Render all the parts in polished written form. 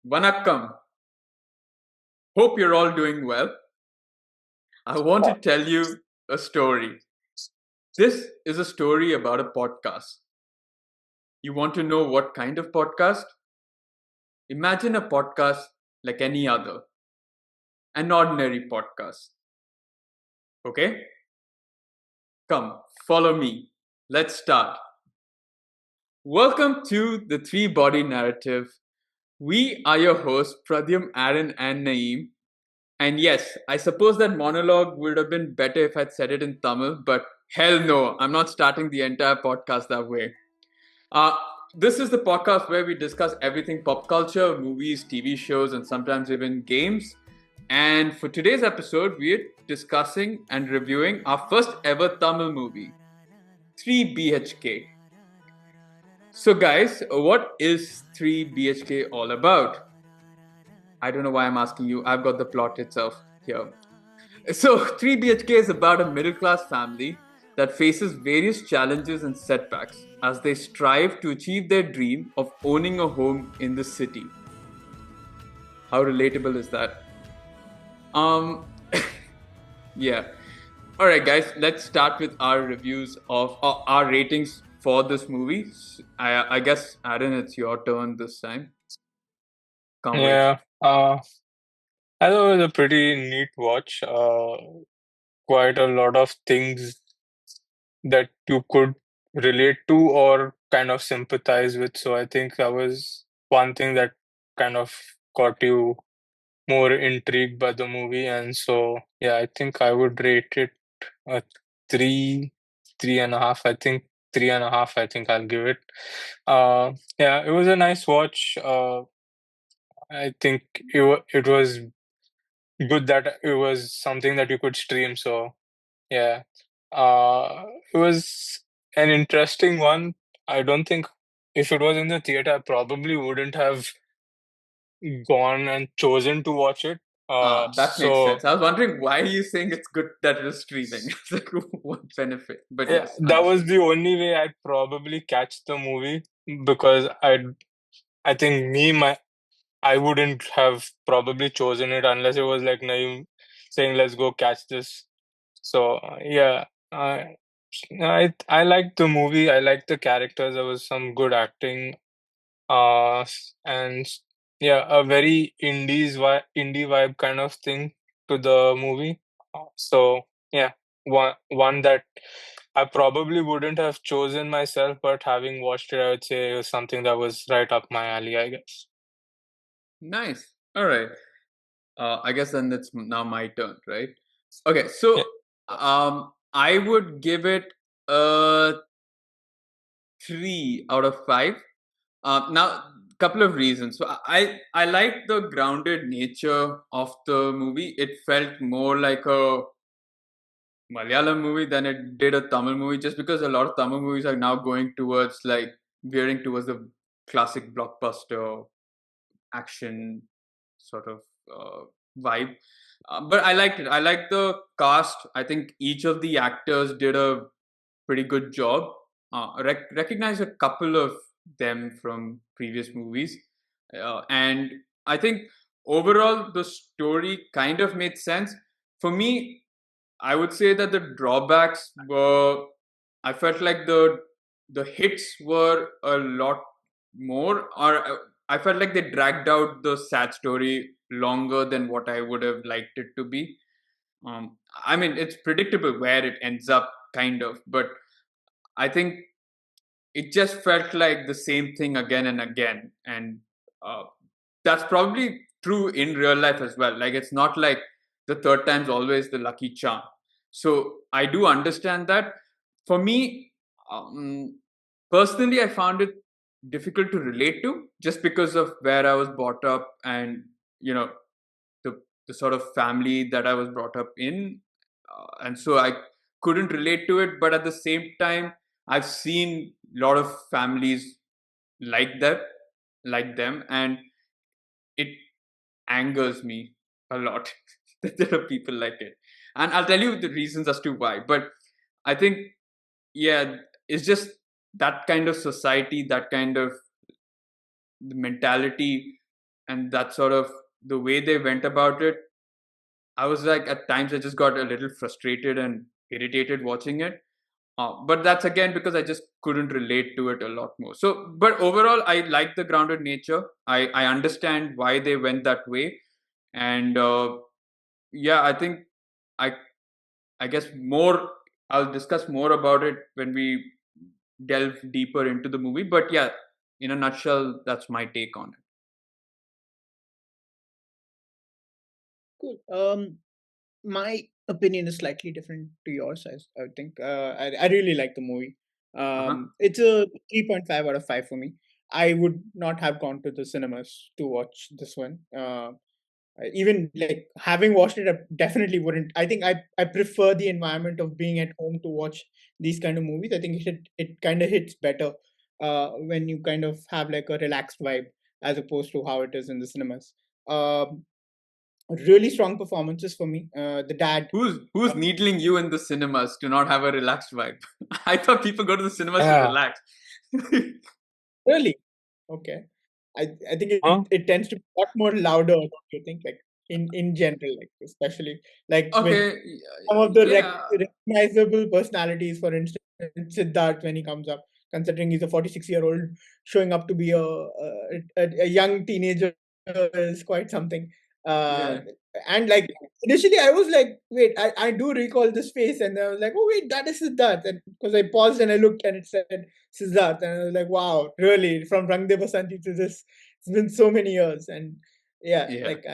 Vanakkam. Hope you're all doing well. I want to tell you a story. This is a story about a podcast. You want to know what kind of podcast? Imagine a podcast like any other, an ordinary podcast. Okay? Come, follow me. Let's start. Welcome to the Three Body Narrative. We are your hosts, Pradyum, Aaron, and Naeem. And yes, I suppose that monologue would have been better if I'd said it in Tamil, but hell no, I'm not starting the entire podcast that way. Uh, this is the podcast where we discuss everything pop culture, movies, TV shows, and sometimes even games. And for today's episode, we're discussing and reviewing our first ever Tamil movie, 3 BHK. So, guys, what is 3 BHK all about? I don't know why I'm asking you. I've got the plot itself here. So, 3 BHK is about a middle class family that faces various challenges and setbacks as they strive to achieve their dream of owning a home in the city. How relatable is that? Um, yeah. All right, guys, let's start with our reviews of our ratings for this movie. I guess, Aaron, it's your turn this time. Can't wait. Yeah, I thought it was a pretty neat watch. Quite a lot of things that you could relate to or kind of sympathize with. So I think that was one thing that kind of got you more intrigued by the movie. And so, yeah, I think I would rate it a three, 3.5. I think 3.5. I think I'll give it. Yeah, it was a nice watch. I think it was good that it was something that you could stream. So yeah, it was an interesting one. I don't think if it was in the theater, I probably wouldn't have gone and chosen to watch it. That makes So sense. I was wondering why you saying it's good that it is streaming. It's like what benefit? But yeah, yes, that was understood. the only way I'd probably catch the movie because I think I wouldn't have probably chosen it unless it was like Naeem saying, "Let's go catch this." So yeah, I liked the movie. I liked the characters. There was some good acting. And yeah, a very indie vibe kind of thing to the movie. So yeah, one that I probably wouldn't have chosen myself, but having watched it, I would say it was something that was right up my alley, I guess. Nice. All right. I guess then it's now my turn, right? Okay. Yeah. So, I would give it a 3 out of 5. Now, couple of reasons. So, I like the grounded nature of the movie. It felt more like a Malayalam movie than it did a Tamil movie, just because a lot of Tamil movies are now going towards like veering towards the classic blockbuster action sort of vibe. But I liked it. I liked the cast. I think each of the actors did a pretty good job. Recognize a couple of them from previous movies, and I think overall the story kind of made sense for me. I would say that the drawbacks were I felt like the hits were a lot more, or I felt like they dragged out the sad story longer than what I would have liked it to be. I mean, it's predictable where it ends up, kind of, but I think it just felt like the same thing again and again, and uh, that's probably true in real life as well. Like it's not like the third time's always the lucky charm. So I do understand that. For me, personally, I found it difficult to relate to just because of where I was brought up and you know the sort of family that I was brought up in, and so I couldn't relate to it. But at the same time, I've seen a lot of families like that, like them, and it angers me a lot that there are people like it. And I'll tell you the reasons as to why. But I think, yeah, it's just that kind of society, that kind of mentality and that sort of the way they went about it, I was like, at times I just got a little frustrated and irritated watching it. But that's again because I just couldn't relate to it a lot more. So, but overall, I like the grounded nature. I understand why they went that way, and yeah, I think I I guess more. I'll discuss more about it when we delve deeper into the movie. But yeah, in a nutshell, that's my take on it. Cool. My opinion is slightly different to yours. I would think. I really like the movie. Uh huh. It's a 3.5 out of 5 for me. I would not have gone to the cinemas to watch this one. Even like having watched it, I definitely wouldn't. I think I prefer the environment of being at home to watch these kind of movies. I think it kind of hits better when you kind of have like a relaxed vibe as opposed to how it is in the cinemas. Um, Really strong performances for me. The dad, Who's uh, needling you in the cinemas to not have a relaxed vibe? I thought people go to the cinemas to Yeah. relax. really okay. I think Huh? it tends to be a lot more louder. Don't you think? Like in general, like especially like with Okay, some of the yeah, recognizable personalities, for instance, Siddharth when he comes up, considering he's a 46-year-old showing up to be a young teenager is quite something. Uh, yeah, and like initially, I was like, wait, I do recall this face, and I was like, oh wait, that is Siddharth, and because I paused and I looked and it said Siddharth, and I was like, wow, really, from Rang De Basanti to this, it's been so many years, and yeah, yeah. like.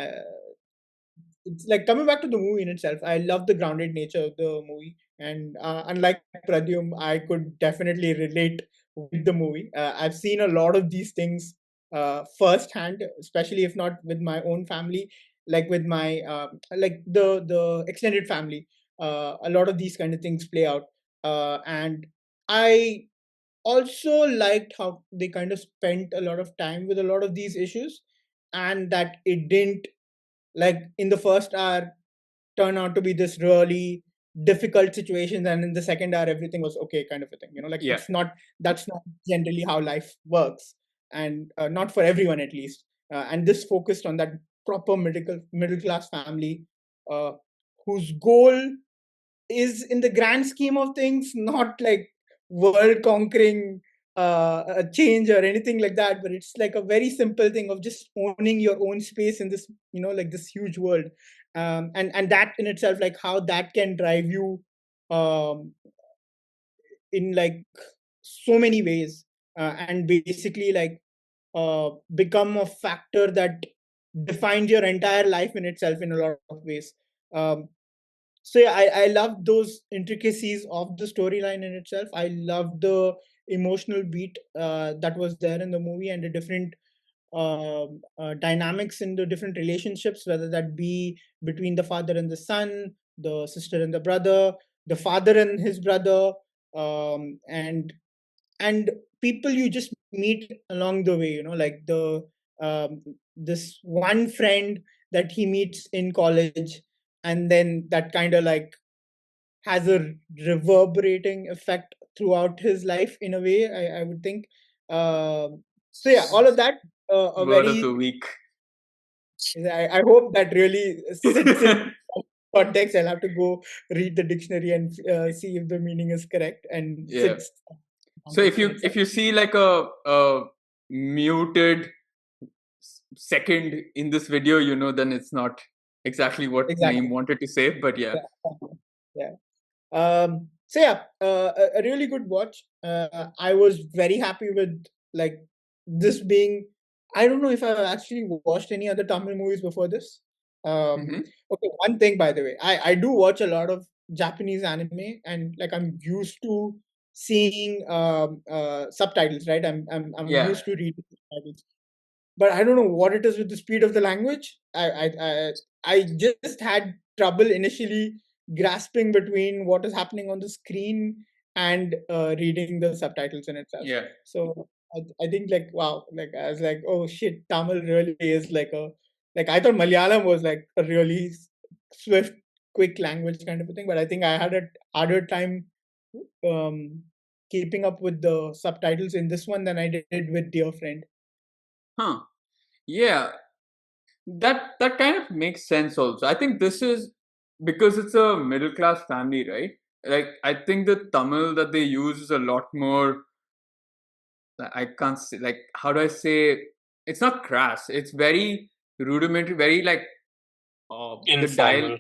It's like coming back to the movie in itself. I love the grounded nature of the movie, and unlike Pradyum, I could definitely relate with the movie. I've seen a lot of these things firsthand, especially if not with my own family, like with my like the extended family. A lot of these kind of things play out, and I also liked how they kind of spent a lot of time with a lot of these issues, and that it didn't like in the first hour turn out to be this really difficult situation, and in the second hour everything was okay kind of a thing, like Yeah, it's not, that's not generally how life works, and not for everyone at least. And this focused on that proper middle class family, uh, whose goal is in the grand scheme of things not like world conquering a change or anything like that, but it's like a very simple thing of just owning your own space in this, like this huge world. And that in itself, like how that can drive you um, in like so many ways, and basically like become a factor that defines your entire life in itself in a lot of ways. Um, so yeah, I love those intricacies of the storyline in itself. I love the emotional beat that was there in the movie, and the different dynamics in the different relationships, whether that be between the father and the son, the sister and the brother, the father and his brother, and people you just meet along the way. Like the this one friend that he meets in college, and then that kind of like has a reverberating effect throughout his life in a way, I would think. So yeah, all of that, a word of the very, week. I hope that really sits in context. I'll have to go read the dictionary and see if the meaning is correct and Yeah. sits in So if context in you itself. if you see like a muted second in this video, then it's not exactly what Naeem Exactly. wanted to say. But yeah. Yeah. Yeah. So yeah, a really good watch. I was very happy with like this being. I don't know if I've actually watched any other Tamil movies before this. Hmm. Okay, one thing by the way, I do watch a lot of Japanese anime, and like I'm used to seeing subtitles. Right, I'm Yeah. used to reading subtitles, but I don't know what it is with the speed of the language. I just had trouble initially grasping between what is happening on the screen and reading the subtitles in itself. Yeah. So I think like wow, like I was like, oh shit, Tamil really is like a, like I thought Malayalam was like a really swift, quick language kind of a thing, but I think I had a harder time um, keeping up with the subtitles in this one than I did with Dear Friend. Huh. Yeah. that kind of makes sense also. I think this is because it's a middle class family, right? Like I think the Tamil that they use is a lot more. I can't say, like, how do I say? It's not crass. It's very rudimentary, very like the dial Informal.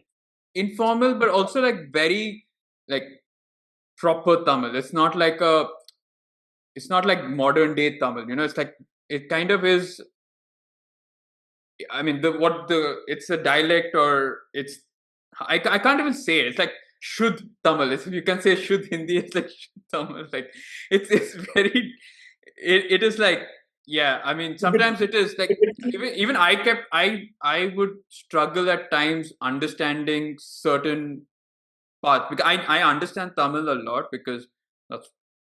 informal, but also like very like proper Tamil. It's not like modern day Tamil. It's like it kind of is. I mean, it's a dialect, or I can't even say it. It's like Shudh Tamil. If you can say Shudh Hindi, it's like Shudh Tamil. Like it's very. It is like, yeah. I mean, sometimes it is like even I would struggle at times understanding certain parts, because I understand Tamil a lot because that's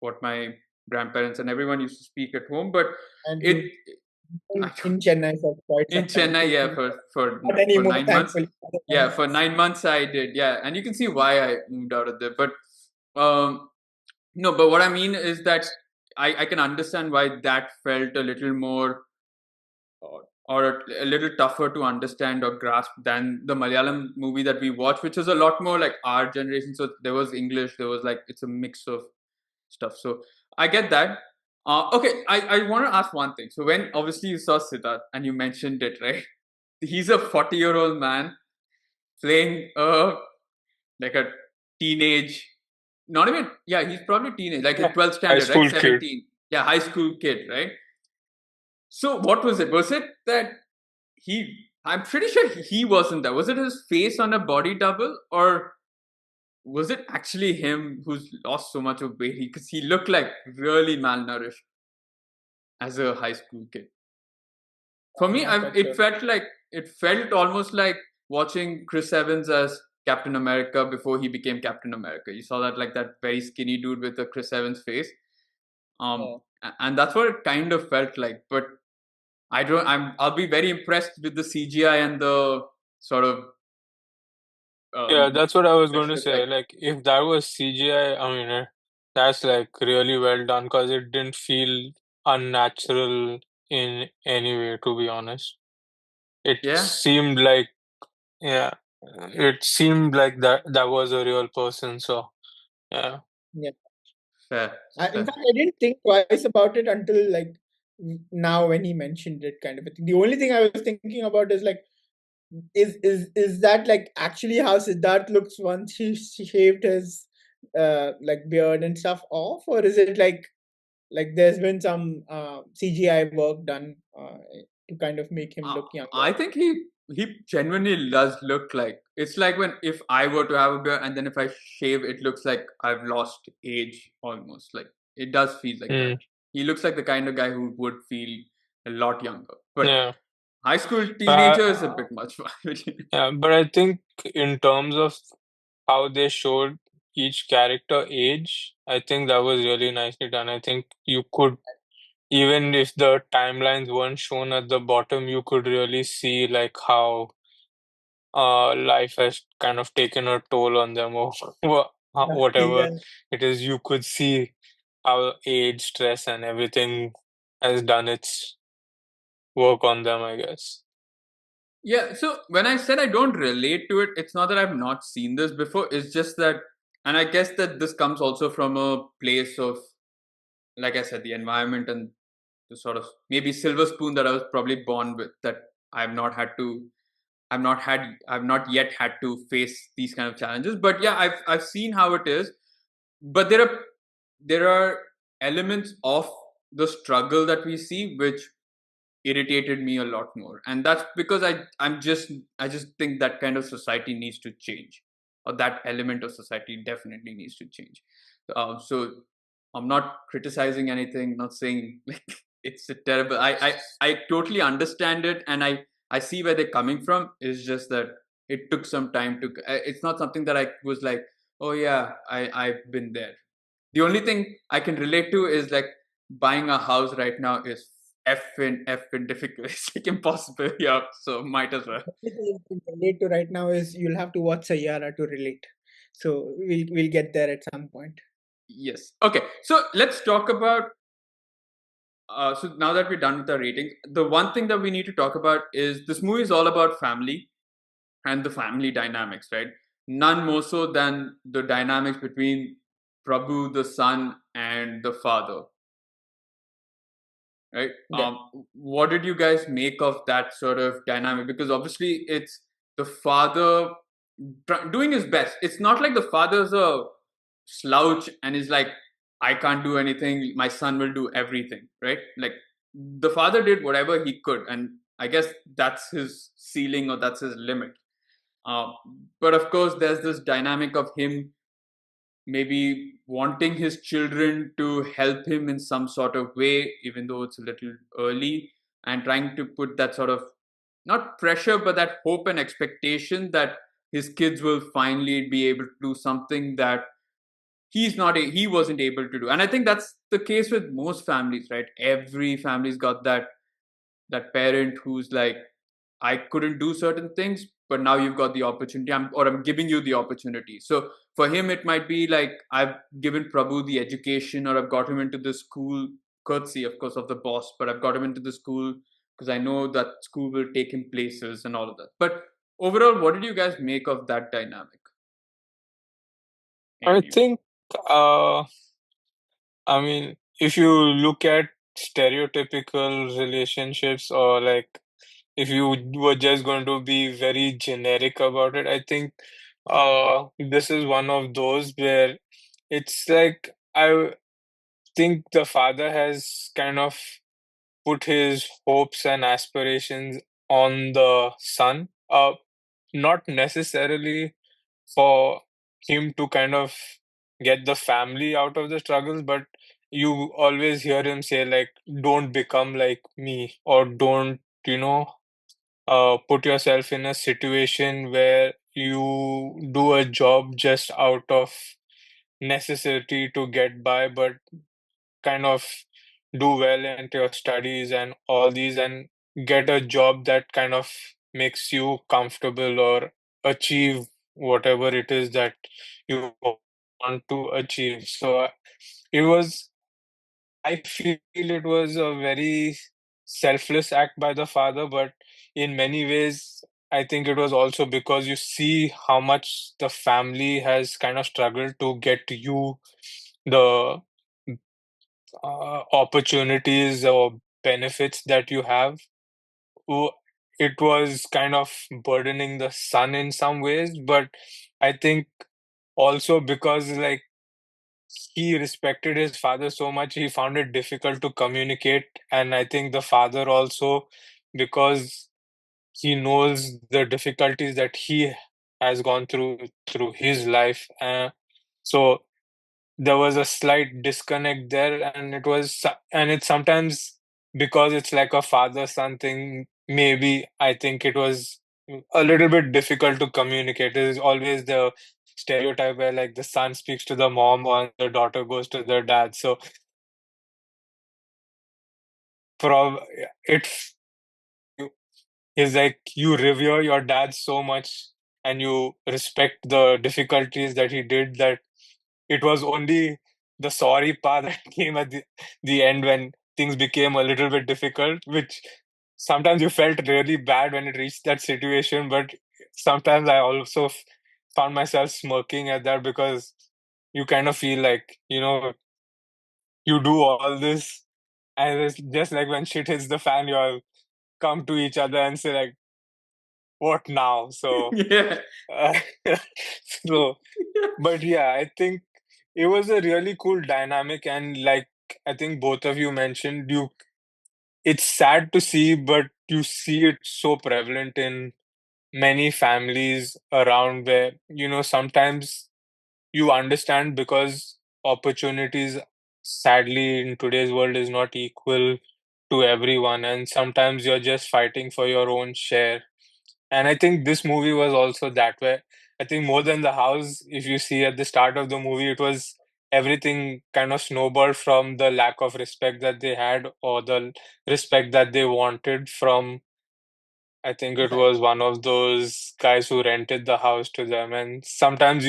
what my grandparents and everyone used to speak at home. But And it you I in Chennai for quite in some time Chennai, too. yeah, for Not anymore, 9 months. thankfully. Yeah, for 9 months I did. Yeah, and you can see why I moved out of there. But um, no, but what I mean is that I can understand why that felt a little more or a little tougher to understand or grasp than the Malayalam movie that we watched, which is a lot more like our generation. So there was English, there was like it's a mix of stuff. So I get that. Okay, I want to ask one thing. So when obviously you saw Siddharth and you mentioned it, right? He's a 40-year-old man playing like a teenage, not even, yeah, he's probably teenage, like a Yeah. 12th High standard, right? school kid. 17. Yeah, high school kid, right? So what was it? Was it that I'm pretty sure he wasn't there. Was it his face on a body double, or was it actually him who's lost so much of weight? Because he looked like really malnourished as a high school kid. For I'm me, not quite sure. it felt almost like watching Chris Evans as Captain America before he became Captain America. You saw that, like, that very skinny dude with the Chris Evans face. Yeah. And that's what it kind of felt like. But I'll be very impressed with the CGI and the sort of Yeah, that's what I was going to special say. effect. Like, if that was CGI, I mean, that's like really well done because it didn't feel unnatural in any way, to be honest. It Yeah, seemed like, yeah, it seemed like that was a real person. So, yeah. Yeah. fair, In fair. fact, I didn't think twice about it until like now when he mentioned it, kind of a thing. The only thing I was thinking about is like, is that like actually how Siddharth looks once he shaved his like beard and stuff off, or is it like there's been some CGI work done to kind of make him Uh, look younger? I think he genuinely does look like, it's like when if I were to have a beard and then if I shave, it looks like I've lost age almost. Like it does feel like that. Mm, He looks like the kind of guy who would feel a lot younger. But yeah. high school But, teenager is a bit much. yeah, but I think in terms of how they showed each character age, I think that was really nicely done. I think you could, even if the timelines weren't shown at the bottom, you could really see like how life has kind of taken a toll on them, or whatever Yeah. it is. You could see how age, stress, and everything has done its work on them, I guess. Yeah, so when I said I don't relate to it, it's not that I've not seen this before. It's just that, and I guess that this comes also from a place of, like I said, the environment and the sort of maybe silver spoon that I was probably born with, that I've not had to, I've not yet had to face these kind of challenges. But yeah, I've seen how it is. But there are elements of the struggle that we see which irritated me a lot more, and that's because I just think that kind of society needs to change, or that element of society definitely needs to change. So I'm not criticizing anything, not saying like it's a terrible, I totally understand it, and I see where they're coming from. It's just that it took some time to, it's not something that I was like, oh yeah, I've been there. The only thing I can relate to is like buying a house right now is effing difficult. It's like impossible. Yeah, so might as well. The only thing you can relate to right now is you'll have to watch Sayara to relate. So we'll get there at some point. Yes. Okay. So let's talk about So now that we're done with the ratings, the one thing that we need to talk about is this movie is all about family and the family dynamics, right? None more so than the dynamics between Prabhu, the son, and the father, right? Yeah. What did you guys make of that sort of dynamic? Because obviously, it's the father doing his best. It's not like the father's a slouch and is like, I can't do anything. My son will do everything, right? Like the father did whatever he could, and I guess that's his ceiling or that's his limit. Uh, but of course, there's this dynamic of him maybe wanting his children to help him in some sort of way, even though it's a little early, and trying to put that sort of not pressure, but that hope and expectation that his kids will finally be able to do something that he wasn't able to do. And I think that's the case with most families, right? Every family's got that parent who's like, I couldn't do certain things, but now you've got the opportunity, I'm giving you the opportunity. So for him, it might be like, I've given Prabhu the education, or I've got him into the school, courtesy, of course, of the boss, but I've got him into the school because I know that school will take him places and all of that. But overall, what did you guys make of that dynamic? I Anyone? think, uh, I mean, if you look at stereotypical relationships, or like if you were just going to be very generic about it, I think this is one of those where it's like I think the father has kind of put his hopes and aspirations on the son. Not necessarily for him to kind of get the family out of the struggles, but you always hear him say like, "Don't become like me," or "Don't, put yourself in a situation where you do a job just out of necessity to get by, but kind of do well into your studies and all these, and get a job that kind of makes you comfortable or achieve whatever it is that you want to achieve." So it was, I feel it was a very selfless act by the father, but in many ways, I think it was also because you see how much the family has kind of struggled to get you the opportunities or benefits that you have. w- it was kind of burdening the son in some ways, but I think also because like he respected his father so much, he found it difficult to communicate. And I think the father also, because he knows the difficulties that he has gone through his life, so there was a slight disconnect there, and it's sometimes because it's like a father son thing. Maybe I think it was a little bit difficult to communicate. There's always the stereotype where like the son speaks to the mom or the daughter goes to the dad. So prob it is like you revere your dad so much and you respect the difficulties that he did, that it was only the sorry part that came at the end when things became a little bit difficult, which sometimes you felt really bad when it reached that situation, but sometimes I also found myself smirking at that, because you kind of feel like, you do all this, and it's just like when shit hits the fan, you all come to each other and say like, what now? So, Yeah. uh, so, but yeah, I think it was a really cool dynamic, and like I think both of you mentioned, it's sad to see, but you see it so prevalent in many families around where, sometimes you understand because opportunities, sadly, in today's world is not equal to everyone, and sometimes you're just fighting for your own share. And I think this movie was also that way. I think more than the house, if you see at the start of the movie, it was everything kind of snowballed from the lack of respect that they had, or the respect that they wanted from, I think it Exactly. was one of those guys who rented the house to them. And sometimes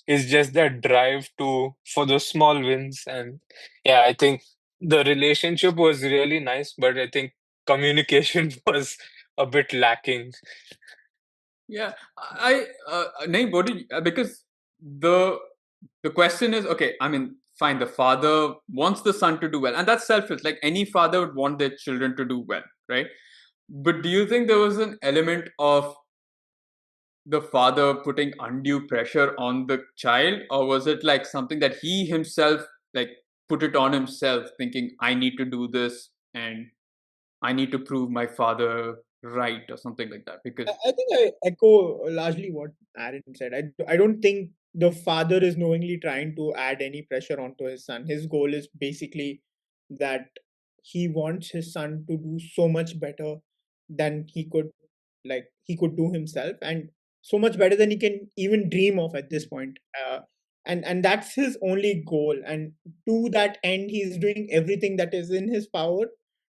it's just that drive for those small wins. And yeah, I think The relationship was really nice, but I think communication was a bit lacking. Yeah, nahin, what did because the the question is, okay, I mean, fine, the father wants the son to do well, and that's selfish. Like any father would want their children to do well, right? But do you think there was an element of the father putting undue pressure on the child, or was it like something that he himself like put it on himself, thinking I need to do this and I need to prove my father right or something like that? Because I think I echo largely what Aaron said. I don't think the father is knowingly trying to add any pressure onto his son. His goal is basically that he wants his son to do so much better than he could do himself, and so much better than he can even dream of at this point. And that's his only goal. And to that end, he's doing everything that is in his power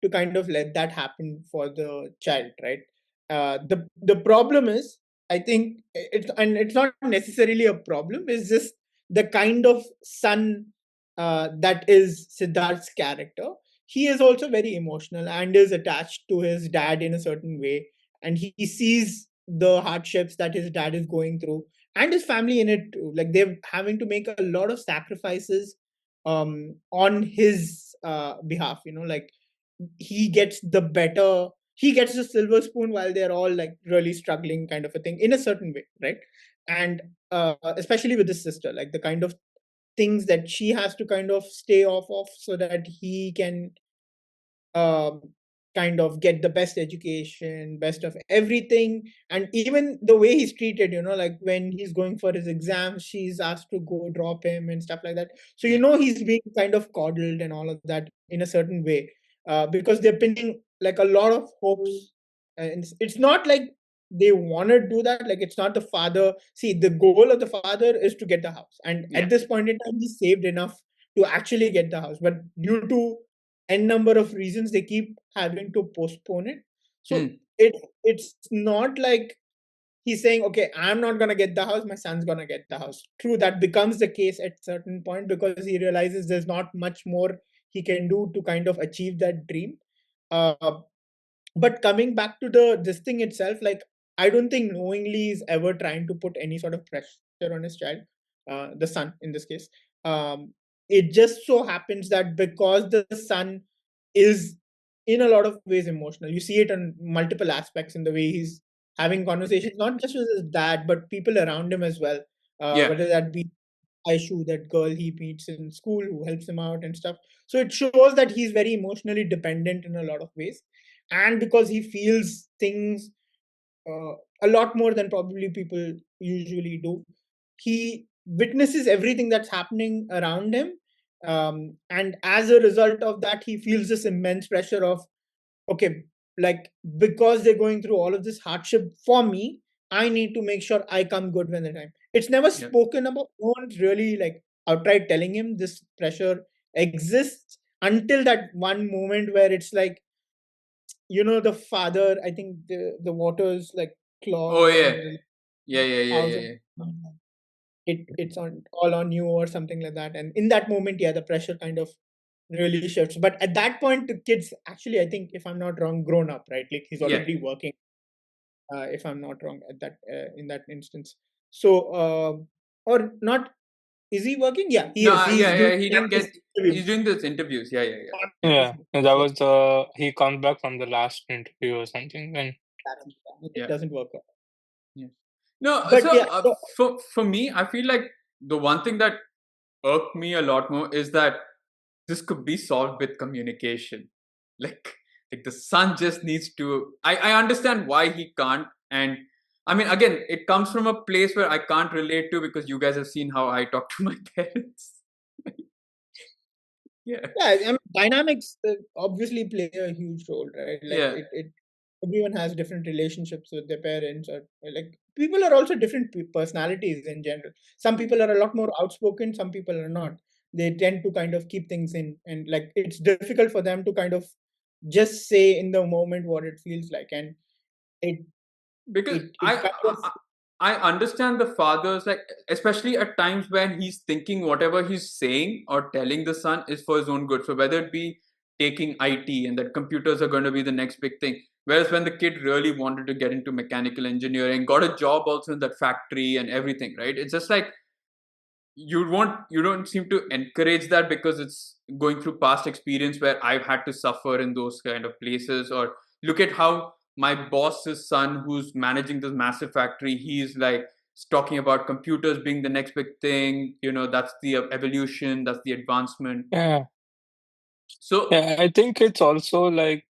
to kind of let that happen for the child, right? The problem is, I think it's not necessarily a problem. It's just the kind of son that is Siddharth's character. He is also very emotional and is attached to his dad in a certain way, and he sees the hardships that his dad is going through and his family in it too. Like they're having to make a lot of sacrifices on his behalf. Like he gets the better he gets the silver spoon while they're all like really struggling, kind of a thing, in a certain way, right? And especially with his sister, like the kind of things that she has to kind of stay off of so that he can um, kind of get the best education, best of everything. And even the way he's treated, like when he's going for his exams, she's asked to go drop him and stuff like that. So, yeah, he's being kind of coddled and all of that in a certain way, because they're pinning like a lot of hopes. And it's not like they want to do that. Like, it's not the father. See, the goal of the father is to get the house. And yeah, at this point in time, he saved enough to actually get the house. But due to n number of reasons, they keep having to postpone it. So hmm, it's not like he's saying, okay, I'm not gonna get the house, my son's gonna get the house. True, that becomes the case at certain point because he realizes there's not much more he can do to kind of achieve that dream. uh, but coming back to this thing itself, like, I don't think knowingly is ever trying to put any sort of pressure on his child, the son in this case. It just so happens that because the son is in a lot of ways emotional, you see it on multiple aspects in the way he's having conversations, not just with his dad but people around him as well, yeah, whether that be Aishu, that girl he meets in school who helps him out and stuff. So it shows that he's very emotionally dependent in a lot of ways, and because he feels things uh, a lot more than probably people usually do, he witnesses everything that's happening around him, and as a result of that, he feels this immense pressure of, okay, like, because they're going through all of this hardship for me, I need to make sure I come good when the time. It's never yeah. spoken about. No one's really like outright telling him this pressure exists until that one moment where it's like, the father, I think the water's like Oh clogged yeah, and the yeah, yeah, yeah, house, yeah, yeah. it's on all on you or something like that. And in that moment, yeah, the pressure kind of really shifts. But at that point, the kids actually, I think, if I'm not wrong, grown up, right? Like he's Yeah. already working, if I'm not wrong, at that in that instance. So, or not? Is he working? Yeah, he No, is. He's yeah, doing yeah. He didn't this get. interview. He's doing this interviews. Yeah, yeah, yeah, Yeah, that Yeah, was he comes back from the last interview or something, and exactly. It yeah, doesn't work out. yeah. No, But so yeah, so, for me, I feel like the one thing that irked me a lot more is that this could be solved with communication. Like, like the son just needs to. I understand why he can't, and I mean, again, it comes from a place where I can't relate to because you guys have seen how I talk to my parents. Yeah, yeah, I mean, dynamics obviously play a huge role, right? Like yeah, it everyone has different relationships with their parents, or like people are also different personalities in general. Some people are a lot more outspoken, some people are not. They tend to kind of keep things in, and like it's difficult for them to kind of just say in the moment what it feels like, and it because it kind of. I understand the father's, like, especially at times when he's thinking whatever he's saying or telling the son is for his own good. So whether it be taking IT and that computers are going to be the next big thing. Whereas when the kid really wanted to get into mechanical engineering, got a job also in that factory and everything, right? It's just like you don't seem to encourage that because it's going through past experience where I've had to suffer in those kind of places. Or look at how my boss's son, who's managing this massive factory, he's like talking about computers being the next big thing. That's the evolution, that's the advancement. Yeah. So Yeah, I think it's also like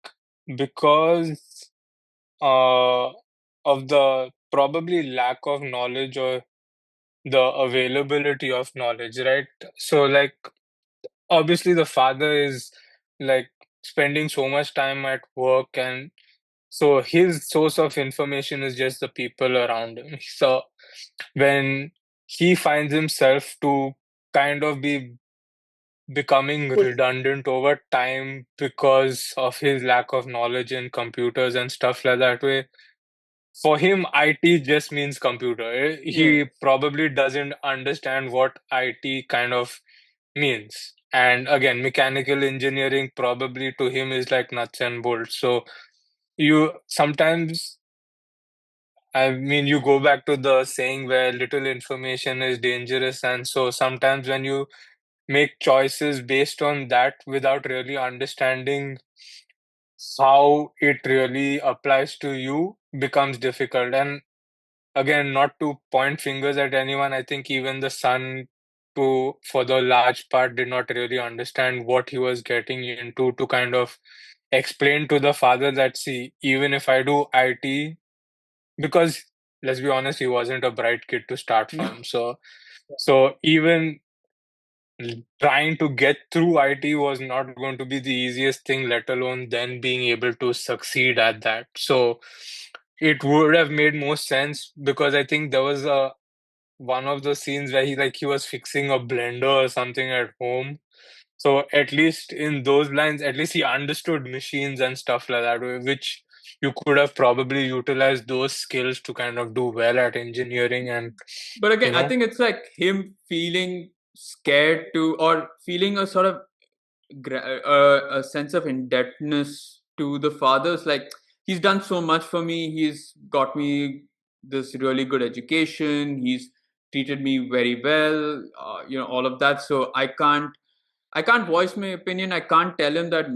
because uh, of the probably lack of knowledge or the availability of knowledge, right? So, like, obviously, the father is like spending so much time at work, and so his source of information is just the people around him. So, when he finds himself to kind of be becoming Push. redundant over time because of his lack of knowledge in computers and stuff like that way. For him, IT just means computer. yeah. He probably doesn't understand what IT kind of means. And again, mechanical engineering probably to him is like nuts and bolts. So you sometimes, I mean, you go back to the saying where little information is dangerous. And so sometimes when you make choices based on that without really understanding how it really applies to you becomes difficult. And again, not to point fingers at anyone, I think even the son, for the large part, did not really understand what he was getting into to kind of explain to the father that, see, even if I do IT, because let's be honest, he wasn't a bright kid to start No. from. So even trying to get through IT was not going to be the easiest thing, let alone then being able to succeed at that. So it would have made more sense because I think there was a one of the scenes where he was fixing a blender or something at home. So at least in those lines, at least he understood machines and stuff like that, which you could have probably utilized those skills to kind of do well at engineering and But you again, I know. think it's like him feeling scared to, or feeling a sort of a sense of indebtedness to the fathers. Like, he's done so much for me. He's got me this really good education. He's treated me very well. All of that. So I can't voice my opinion. I can't tell him that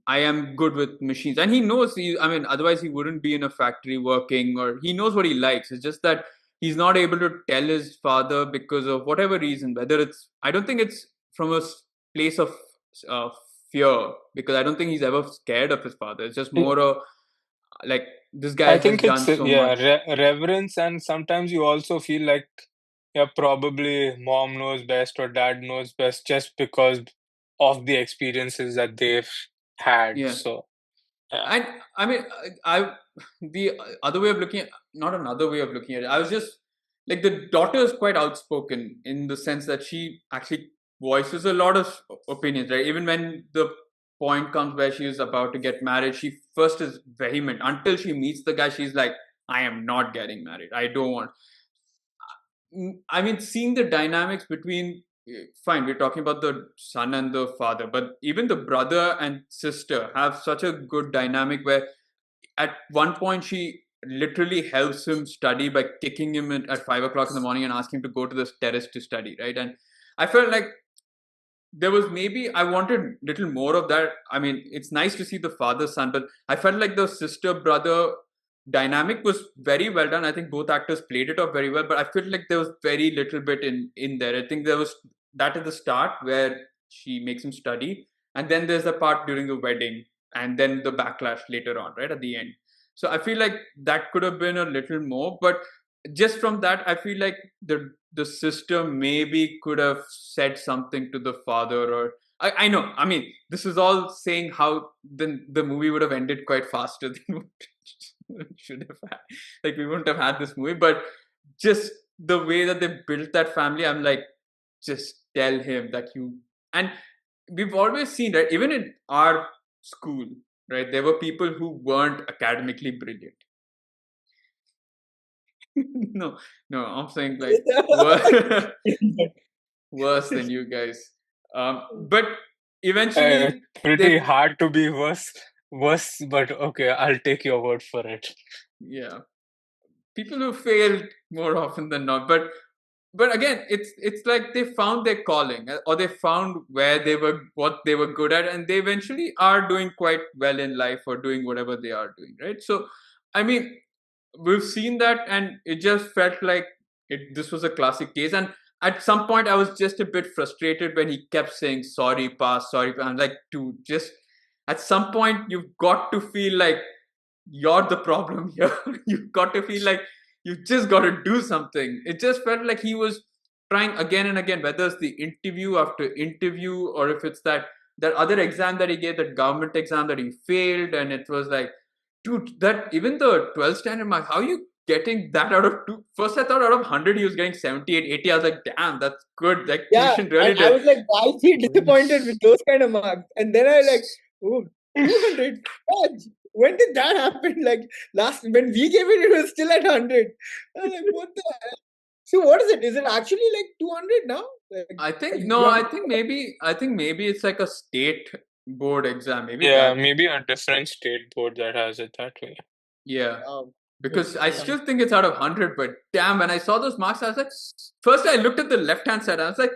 I am good with machines. And he knows, I mean, otherwise he wouldn't be in a factory working, or he knows what he likes. It's just that he's not able to tell his father because of whatever reason. Whether I don't think it's from a place of uh, fear, because I don't think he's ever scared of his father. It's just more like, this guy I has think it's done so yeah, much. reverence, and sometimes you also feel like yeah, probably mom knows best or dad knows best just because of the experiences that they've had. Yeah. So yeah. And I mean, I the other way of looking at, not another way of looking at it. I was just like, the daughter is quite outspoken in the sense that she actually voices a lot of opinions, right? Even when the point comes where she is about to get married, she first is vehement. Until she meets the guy, she's like, "I am not getting married. I don't want." I mean, seeing the dynamics between, fine, we're talking about the son and the father, but even the brother and sister have such a good dynamic where at one point she literally helps him study by kicking him at 5 o'clock in the morning and asking him to go to the terrace to study, right? And I felt like there was, maybe I wanted little more of that. I mean, it's nice to see the father son, but I felt like the sister brother dynamic was very well done. I think both actors played it off very well, but I felt like there was very little bit in there. I think there was that at the start where she makes him study, and then there's the part during the wedding, and then the backlash later on, right at the end. So I feel like that could have been a little more, but just from that, I feel like the sister maybe could have said something to the father, or I know. I mean, this is all saying how the movie would have ended quite faster than what it should have had. Like, we wouldn't have had this movie, but just the way that they built that family, I'm like, just tell him that you. And we've always seen that even in our school, right? There were people who weren't academically brilliant, No, no, I'm saying like worse, worse than you guys. But It's eventually pretty they, hard to be worse, but okay, I'll take your word for it. yeah, people who failed more often than not. But again, it's like they found their calling, or they found where they were, what they were good at, and they eventually are doing quite well in life, or doing whatever they are doing, right? So I mean, we've seen that, and it just felt like this was a classic case. And at some point I was just a bit frustrated when he kept saying sorry pass, sorry pass. I'm like, to just, at some point you've got to feel like you're the problem here. You've got to feel like you just got to do something. It just felt like he was trying again and again, whether it's the interview after interview, or if it's that other exam that he gave, that government exam that he failed. And it was like, dude, that even the 12 standard mark, how are you getting that out of two? First I thought out of 100 he was getting 78, 80. I was like, damn, that's good. Like, Yeah, tuition and really I did. was like, why is he disappointed with those kind of marks? And then I like, oh, 200. When did that happen? Like last when we gave it, it was still at 100. I was like, what the hell? So what is it? Is it actually like 200 now? I think, Like no, you have I think maybe it's like a state board exam. Maybe Yeah, that. maybe a different state board that has it that way. Yeah. Because I yeah. still think it's out of 100, but damn, when I saw those marks, I was like, first I looked at the left hand side, I was like,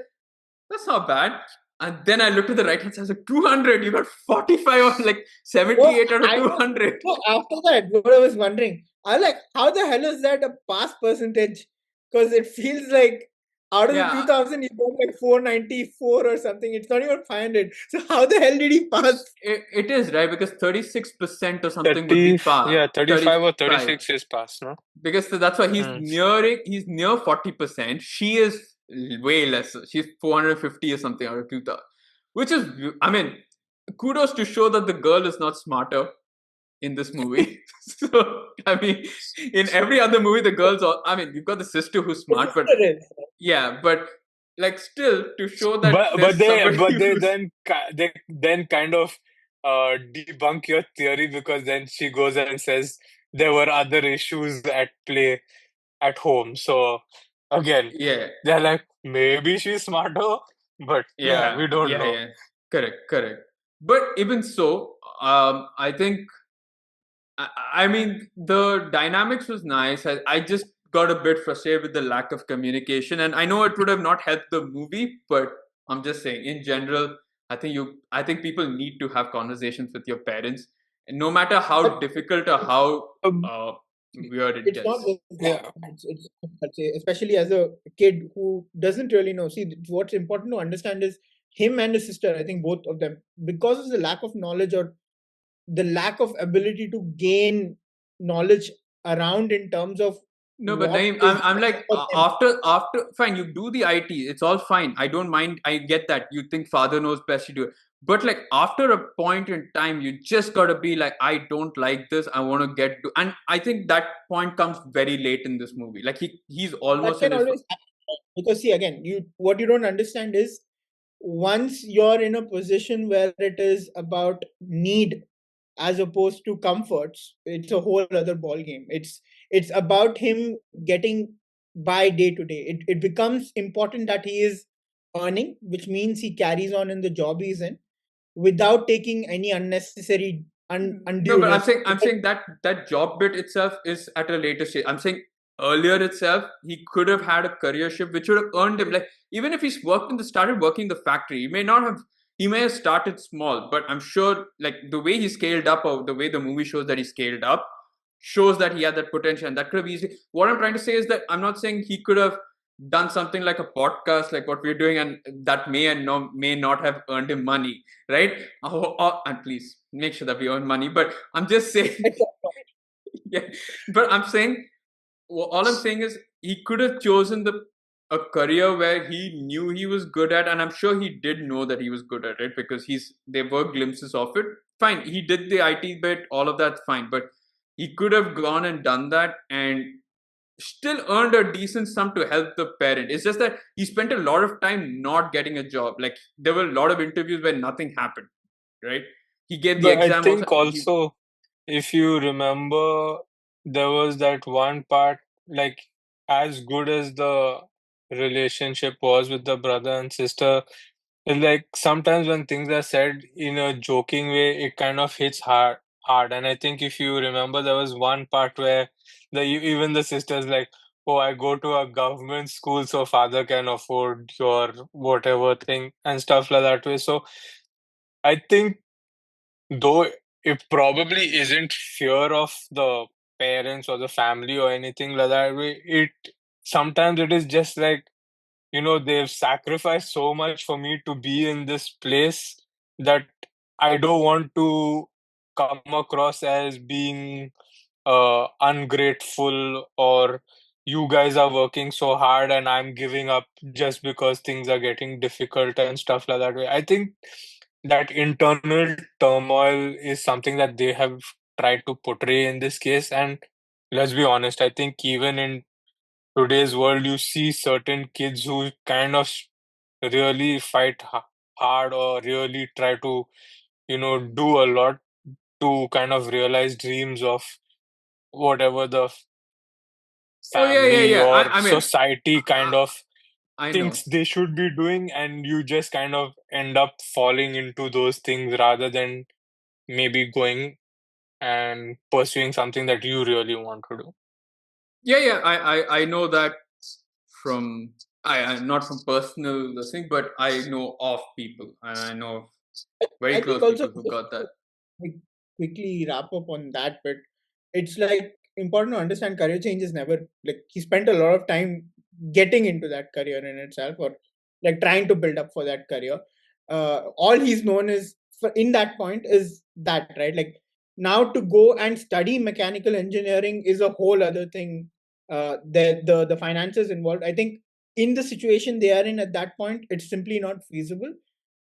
that's not bad. And then I looked at the right hand side, I was like, 200, you got 45 or like No, 78 out of I was 200. no, after that, what I was wondering, I was like, how the hell is that a pass percentage? Because it feels like out of the Yeah, 2000, he got like 494 or something. It's not even 500. So how the hell did he pass? it is, right? Because 36% or something would be 30, pass. yeah, 35 or 35. 36 is past, no? Because that's why Hmm. he's near 40%. She is way less. She's 450 or something out of 2000, which is, I mean, kudos to show that the girl is not smarter in this movie. So I mean, in every other movie the girls all, I mean, you've got the sister who's The smart, but sister is. yeah, but like, still, to show that But but there's they somebody but they who's, then they then kind of debunk your theory, because then she goes and says there were other issues at play at home. So again, yeah, they're like, maybe she's smarter, but yeah, yeah, we don't yeah, know. yeah, correct, correct. But even so, I think, I mean, the dynamics was nice. I just got a bit frustrated with the lack of communication, and I know it would have not helped the movie, but I'm just saying, in general, I think people need to have conversations with your parents, and no matter how But difficult or how Um, uh, weird it it's not gets. just that. yeah, It's I'd say, especially as a kid who doesn't really know. See, what's important to understand is him and his sister, I think both of them, because of the lack of knowledge or the lack of ability to gain knowledge around in terms of No, but what Naeem, is I'm better like, for them. after fine, you do the IT, it's all fine. I don't mind. I get that. You think father knows best, you do it. But like, after a point in time, you just gotta be like, I don't like this. I want to get to, and I think that point comes very late in this movie. Like, he's That almost in can his always happen, because see, again, you what you don't understand is once you're in a position where it is about need as opposed to comforts, it's a whole other ball game. It's about him getting by day to day. It becomes important that he is earning, which means he carries on in the job he's in without taking any unnecessary No, undue but risk. I'm saying that that job bit itself is at a later stage. I'm saying earlier itself, he could have had a career shift which would have earned him. Like, even if he's started working in the factory, he may have started small, but I'm sure like the way he scaled up, or the way the movie shows that he scaled up, shows that he had that potential, and that could have easily. What I'm trying to say is that I'm not saying he could have done something like a podcast like what we're doing, and that may not have earned him money, right? And please make sure that we earn money. But I'm just saying, yeah. But I'm saying, all I'm saying is he could have chosen a career where he knew he was good at, and I'm sure he did know that he was good at it, because there were glimpses of it. Fine, he did the IT bit, all of that's fine, but he could have gone and done that and still earned a decent sum to help the parent. It's just that he spent a lot of time not getting a job. Like, there were a lot of interviews where nothing happened, right? He gave the but I exam also. think also, if you remember, there was that one part like as good as the relationship was with the brother and sister, it's like sometimes when things are said in a joking way, it kind of hits hard. And I think if you remember, there was one part where even the sister's like, "Oh, I go to a government school, so father can afford your whatever thing," and stuff like that way. So I think though it probably isn't fear of the parents or the family or anything like that way, it sometimes it is just like, they've sacrificed so much for me to be in this place that I don't want to come across as being ungrateful, or you guys are working so hard and I'm giving up just because things are getting difficult and stuff like that way. I think that internal turmoil is something that they have tried to portray in this case. And let's be honest, I think even in today's world, you see certain kids who kind of really fight hard or really try to, do a lot to kind of realize dreams of whatever the Oh yeah, yeah, family yeah. or I mean, society kind I, of I know. thinks they should be doing, and you just kind of end up falling into those things rather than maybe going and pursuing something that you really want to do. Yeah, yeah. I know that from I not from personal the thing, but I know of people, and I know of very I think close also people who got that. like, quickly wrap up on that bit. It's like important to understand career change is never like he spent a lot of time getting into that career in itself, or like trying to build up for that career. All he's known is for in that point is that, right? Like now to go and study mechanical engineering is a whole other thing. The finances involved. I think in the situation they are in at that point, it's simply not feasible.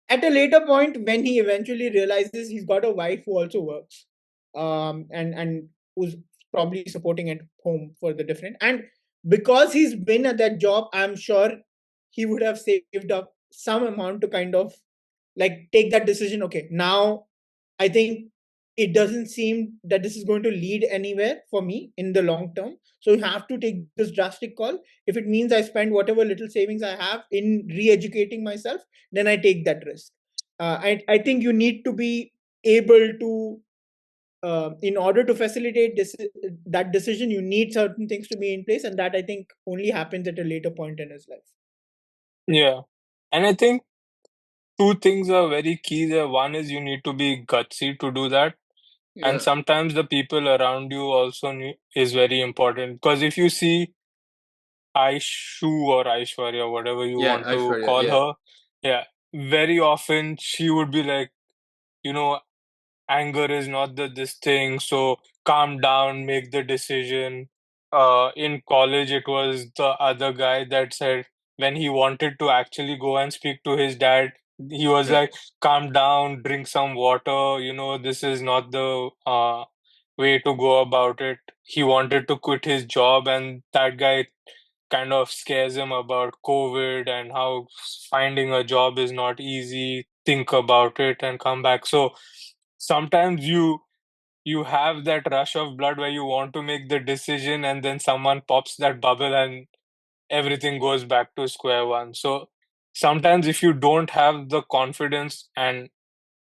At a later point, when he eventually realizes he's got a wife who also works, and who's probably supporting at home for the different, and because he's been at that job, I'm sure he would have saved up some amount to kind of like take that decision. Okay, now I think it doesn't seem that this is going to lead anywhere for me in the long term. So you have to take this drastic call. If it means I spend whatever little savings I have in re-educating myself, then I take that risk. I think you need to be able to, in order to facilitate that decision, you need certain things to be in place, and that I think only happens at a later point in his life. Yeah. And I think two things are very key there. One is you need to be gutsy to do that. And Yeah, sometimes the people around you also is very important. Because if you see Aishu or Aishwarya, whatever you yeah, want to Aishwarya. call Yeah, her, yeah, very often she would be like, you know, anger is not this thing, so calm down, make the decision. In college, it was the other guy that said when he wanted to actually go and speak to his dad, he was yeah, like, calm down, drink some water, this is not the way to go about it. He wanted to quit his job, and that guy kind of scares him about COVID and how finding a job is not easy. Think about it and come back. So sometimes you have that rush of blood where you want to make the decision, and then someone pops that bubble and everything goes back to square one. So sometimes if you don't have the confidence, and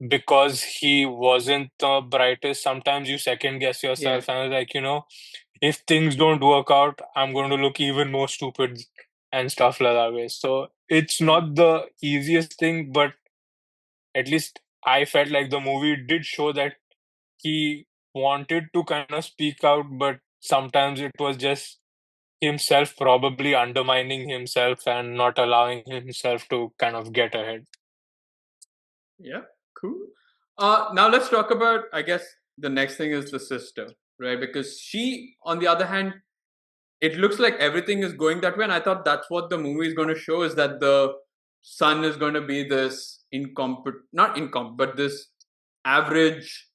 because he wasn't the brightest, sometimes you second guess yeah, yourself and like, if things don't work out, I'm going to look even more stupid and stuff like that way. So it's yeah, not the easiest thing, but at least I felt like the movie did show that he wanted to kind of speak out, but sometimes it was just himself probably undermining himself and not allowing himself to kind of get ahead. yeah. Cool. Now let's talk about. I guess the next thing is the sister, right? Because she, on the other hand, it looks like everything is going that way, and I thought that's what the movie is going to show: is that the son is going to be this not incompetent, but this average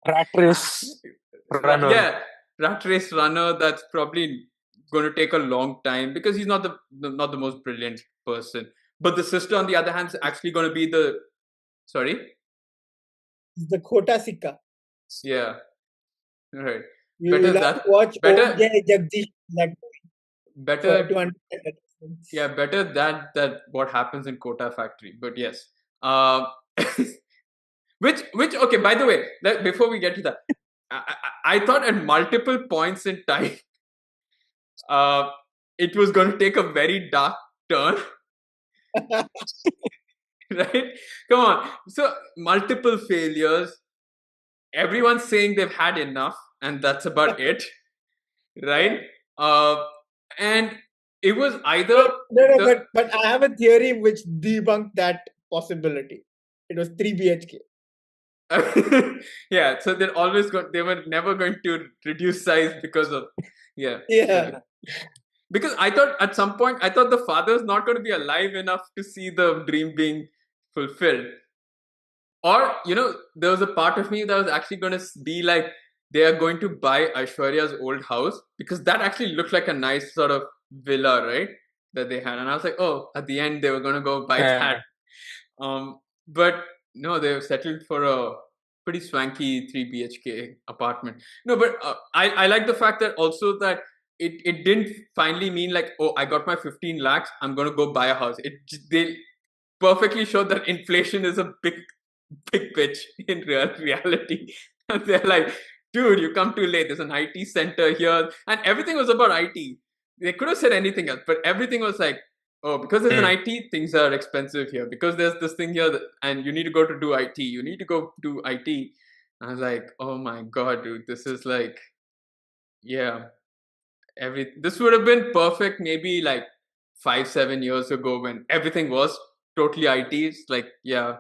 Rat race runner. yeah, rat race runner that's probably going to take a long time because he's not the most brilliant person. But the sister, on the other hand, is actually going to be the sorry, The Kota Sikka. yeah, right. better You'll have to that, watch better, OJ Jagdish like better, to understand that yeah, reference. better that what happens in Kota factory. But yes, uh, which okay. By the way, before we get to that, I thought at multiple points in time, uh, it was going to take a very dark turn, right? Come on. So multiple failures. Everyone's saying they've had enough, and that's about it, Yeah. right? Uh, and it was But either no, no, the but I have a theory which debunked that possibility. It was 3 BHK. yeah. So they were never going to reduce size because of yeah, Yeah. correct. Because I thought at some point I thought the father's not going to be alive enough to see the dream being fulfilled. Or, there was a part of me that was actually going to be like, they are going to buy Aishwarya's old house because that actually looked like a nice sort of villa, right? That they had. And I was like, oh, at the end, they were going to go buy that. Yeah. But no, they settled for a pretty swanky 3 BHK apartment. No, but I like the fact that also that it didn't finally mean like, oh, I got my 15 lakhs, I'm going to go buy a house. They perfectly showed that inflation is a big bitch in reality. And they're like, dude, you come too late. There's an IT center here. And everything was about IT. They could have said anything else, but everything was like, oh, because there's an Mm. IT, things are expensive here. Because there's this thing here, and you need to go to do IT. You need to go do IT. I was like, oh my God, dude, this is like, yeah, this would have been perfect maybe like 5 7 years ago when everything was totally ITs. Like, yeah,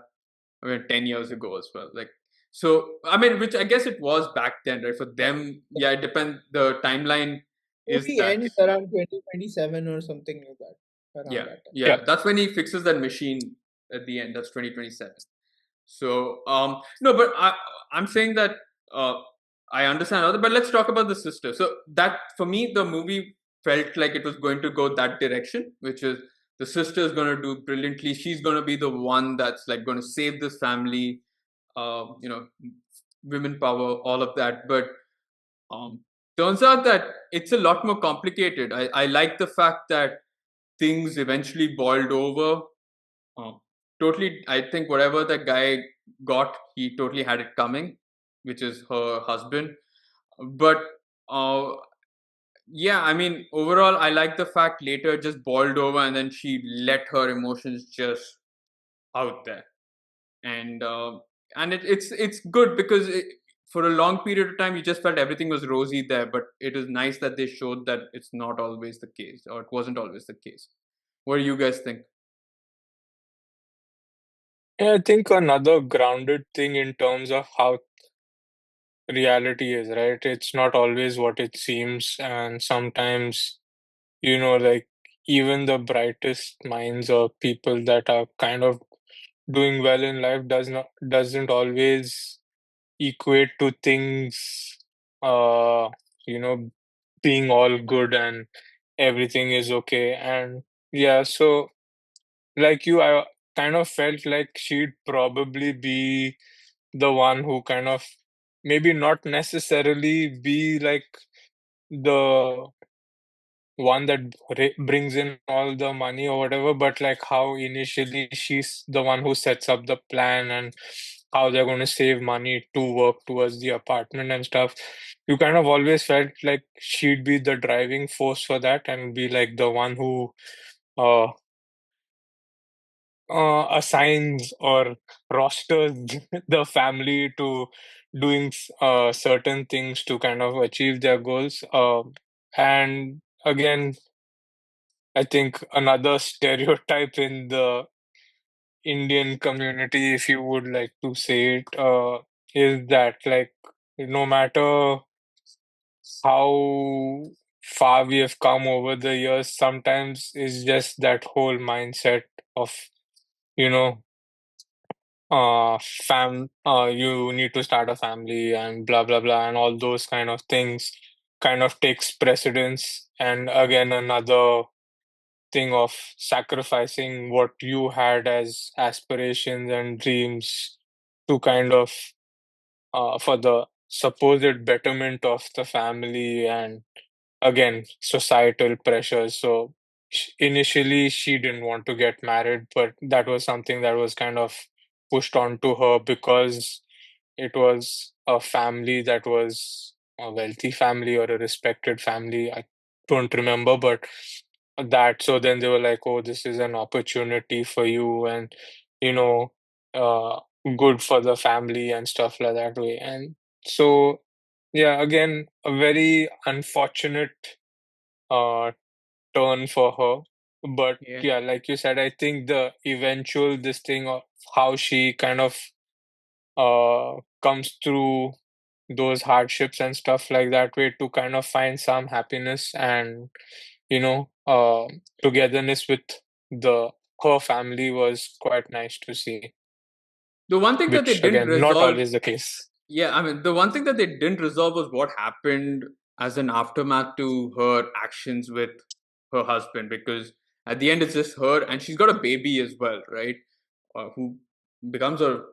I mean, 10 years ago as well. Like, so, I mean, which I guess it was back then, right? For them, yeah, it depends. The timeline is Movie that, ends around 2027 or something like that. Around yeah, that time. Yeah. yeah, that's when he fixes that machine at the end. That's 2027. So, no, but I'm saying that uh, I understand other, but let's talk about the sister. So that for me, the movie felt like it was going to go that direction, which is the sister is going to do brilliantly. She's going to be the one that's like going to save this family. You know, women power, all of that. But um, turns out that it's a lot more complicated. I like the fact that things eventually boiled over. uh, Totally, I think whatever the guy got, he totally had it coming, which is her husband. But uh, yeah, I mean, overall, I like the fact later it just boiled over and then she let her emotions just out there. And it's good because for a long period of time, you just felt everything was rosy there. But it is nice that they showed that it's not always the case, or it wasn't always the case. What do you guys think? Yeah, I think another grounded thing in terms of how reality is, right? It's not always what it seems, and sometimes, like even the brightest minds or people that are kind of doing well in life doesn't always equate to things, uh, you know, being all good and everything is okay. And yeah, so like you, I kind of felt like she'd probably be the one who kind of maybe not necessarily be like the one that brings in all the money or whatever, but like how initially she's the one who sets up the plan and how they're going to save money to work towards the apartment and stuff. You kind of always felt like she'd be the driving force for that and be like the one who uh, assigns or rosters the family to doing certain things to kind of achieve their goals. And again, I think another stereotype in the Indian community, if you would like to say it, is that like no matter how far we have come over the years, sometimes it's just that whole mindset of, you know, you need to start a family and blah blah blah and all those kind of things kind of takes precedence. And again, another thing of sacrificing what you had as aspirations and dreams to kind of for the supposed betterment of the family and again societal pressures. So initially she didn't want to get married, but that was something that was kind of pushed onto her because it was a family that was a wealthy family or a respected family. I don't remember, but that. So then they were like, "Oh, this is an opportunity for you, and you know, uh, good for the family and stuff like that way." And so, yeah, again, a very unfortunate uh turn for her. But Yeah. yeah, like you said, I think the eventual this thing of how she kind of comes through those hardships and stuff like that way to kind of find some happiness and togetherness with the her family was quite nice to see, The one thing that they which didn't again not resolve, always the case. yeah, I mean, the one thing that they didn't resolve was what happened as an aftermath to her actions with her husband, because at the end it's just her, and she's got a baby as well, right? Who becomes a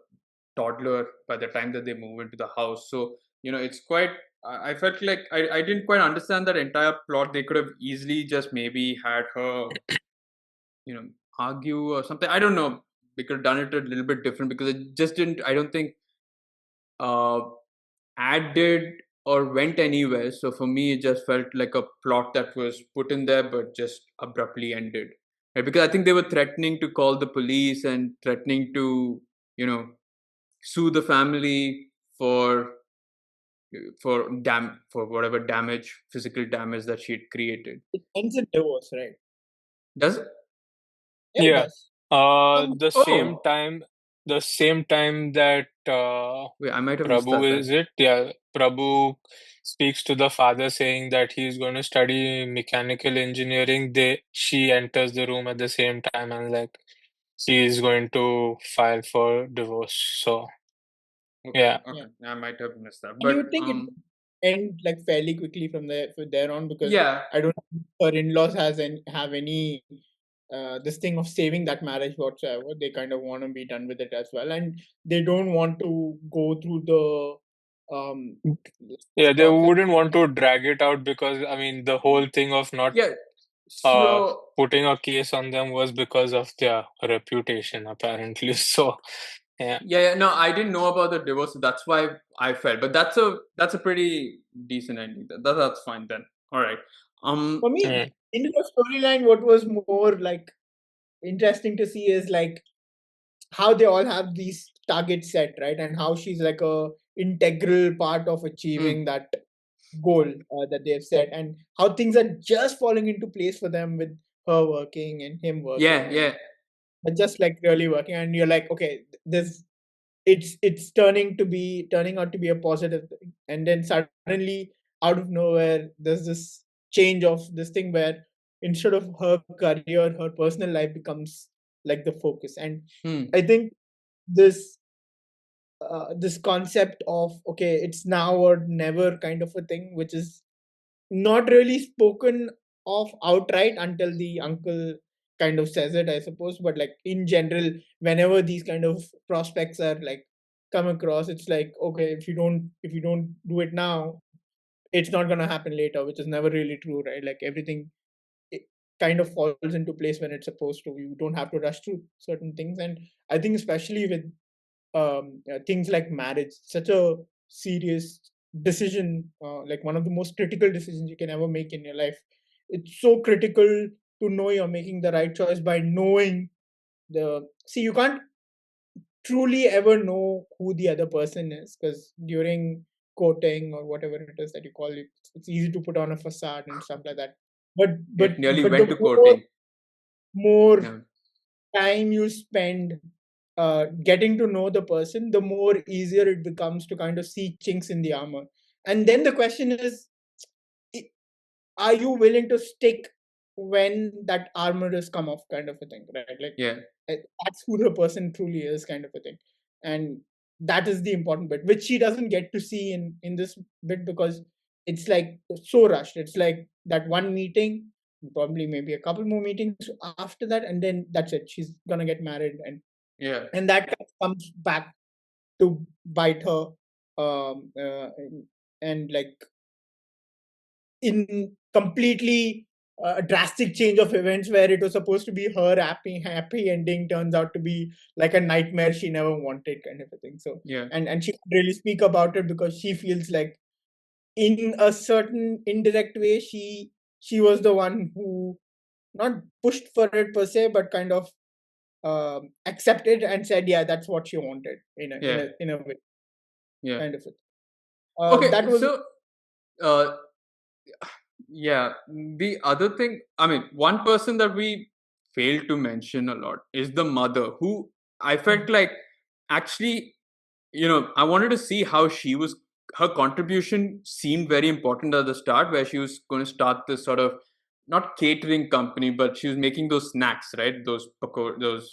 toddler by the time that they move into the house. So, it's quite. I felt like I didn't quite understand that entire plot. They could have easily just maybe had her, you know, argue or something. I don't know. They could have done it a little bit different because it just didn't. I don't think uh, added or went anywhere. So for me, it just felt like a plot that was put in there but just abruptly ended. Right? Because I think they were threatening to call the police and threatening to, sue the family for for whatever damage, physical damage that she had created. It ends in divorce, right? Does it? Yeah, it Yeah, does. Oh, the same time that wait, I might have missed Prabhu that then. is it? Yeah, Prabhu speaks to the father saying that he's going to study mechanical engineering. She enters the room at the same time and like she is going to file for divorce. So Okay, yeah, Yeah. okay, I might have missed that, And you but would think it would end like fairly quickly from there on, because yeah, I don't think her in-laws have any this thing of saving that marriage whatsoever. They kind of want to be done with it as well, and they don't want to go through the um yeah, they process. wouldn't want to drag it out because I mean the whole thing of not yeah. uh So putting a case on them was because of their reputation apparently. So yeah. yeah, no, I didn't know about the divorce. So that's why I felt. But that's a pretty decent ending. That's fine then. All right. For me, Mm. in the storyline, what was more like interesting to see is like how they all have these targets set, right, and how she's like a integral part of Hmm. achieving that goal that they've set, and how things are just falling into place for them with her working and him Yeah, working, and yeah, but just like really working, and you're like, okay, this it's turning out to be a positive thing, and then suddenly out of nowhere there's this change of this thing where instead of her career, her personal life becomes like the focus. And hmm. I think this this concept of, okay, it's now or never kind of a thing, which is not really spoken of outright until the uncle kind of says it, I suppose. But like in general, whenever these kind of prospects are like come across, it's like, okay, if you don't do it now, it's not gonna happen later, which is never really true, right? Like everything, it kind of falls into place when it's supposed to. You don't have to rush through certain things, and I think especially with things like marriage, such a serious decision, like one of the most critical decisions you can ever make in your life. It's so critical to know you're making the right choice by knowing the. See, you can't truly ever know who the other person is, because during courting or whatever it is that you call it, it's easy to put on a facade and stuff like that. But but It nearly but went the to more courting. more Yeah, time you spend getting to know the person, the more easier it becomes to kind of see chinks in the armor. And then the question is, i- are you willing to stick when that armor has come off, kind of a thing, right? Like yeah, that's who the person truly is, kind of a thing. And that is the important bit, which she doesn't get to see in this bit, because it's like so rushed. It's like that one meeting, probably maybe a couple more meetings after that, and then that's it. She's gonna get married, yeah, and that comes back to bite her and like in completely a drastic change of events where it was supposed to be her happy ending turns out to be like a nightmare she never wanted, kind of a thing. So Yeah. and she can't really speak about it because she feels like in a certain indirect way she was the one who not pushed for it per se, but kind of accepted and said, yeah, that's what she wanted Yeah. in a way, Yeah. kind of it. Okay. That was So, uh, yeah, the other thing, I mean, one person that we failed to mention a lot is the mother, who I felt like actually, I wanted to see how she was, her contribution seemed very important at the start, where she was going to start this sort of not catering company, but she was making those snacks, right? Those pakoras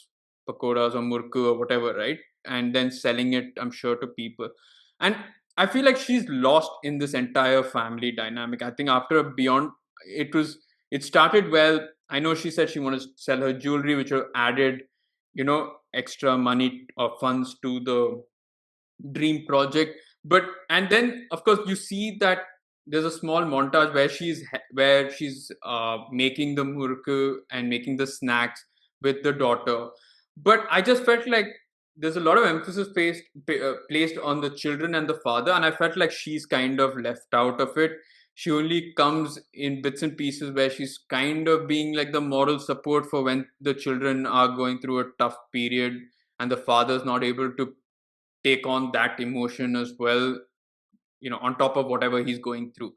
or murku or whatever, right? And then selling it, I'm sure, to people. And I feel like she's lost in this entire family dynamic. I think after Beyond, it started well. I know she said she wanted to sell her jewelry, which added, extra money or funds to the dream project. But and then of course you see that there's a small montage where she's making the murku and making the snacks with the daughter. But I just felt like there's a lot of emphasis placed on the children and the father, and I felt like she's kind of left out of it. She only comes in bits and pieces where she's kind of being like the moral support for when the children are going through a tough period and the father's not able to take on that emotion as well, on top of whatever he's going through.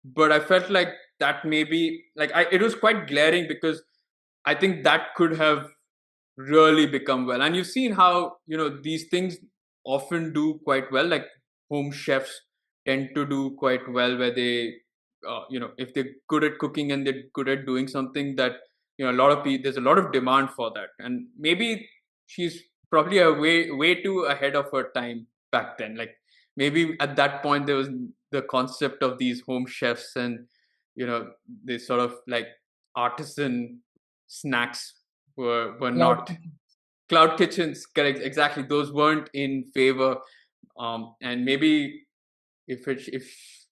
But I felt like that maybe it was quite glaring, because I think that could have really become well. And you've seen how, these things often do quite well. Like home chefs tend to do quite well, where they, if they're good at cooking and they're good at doing something that, a lot of people, there's a lot of demand for that. And maybe she's probably a way too ahead of her time back then. Like maybe at that point there was the concept of these home chefs, and this sort of like artisan snacks were cloud not cloud kitchens, correct, exactly, those weren't in favor. And maybe if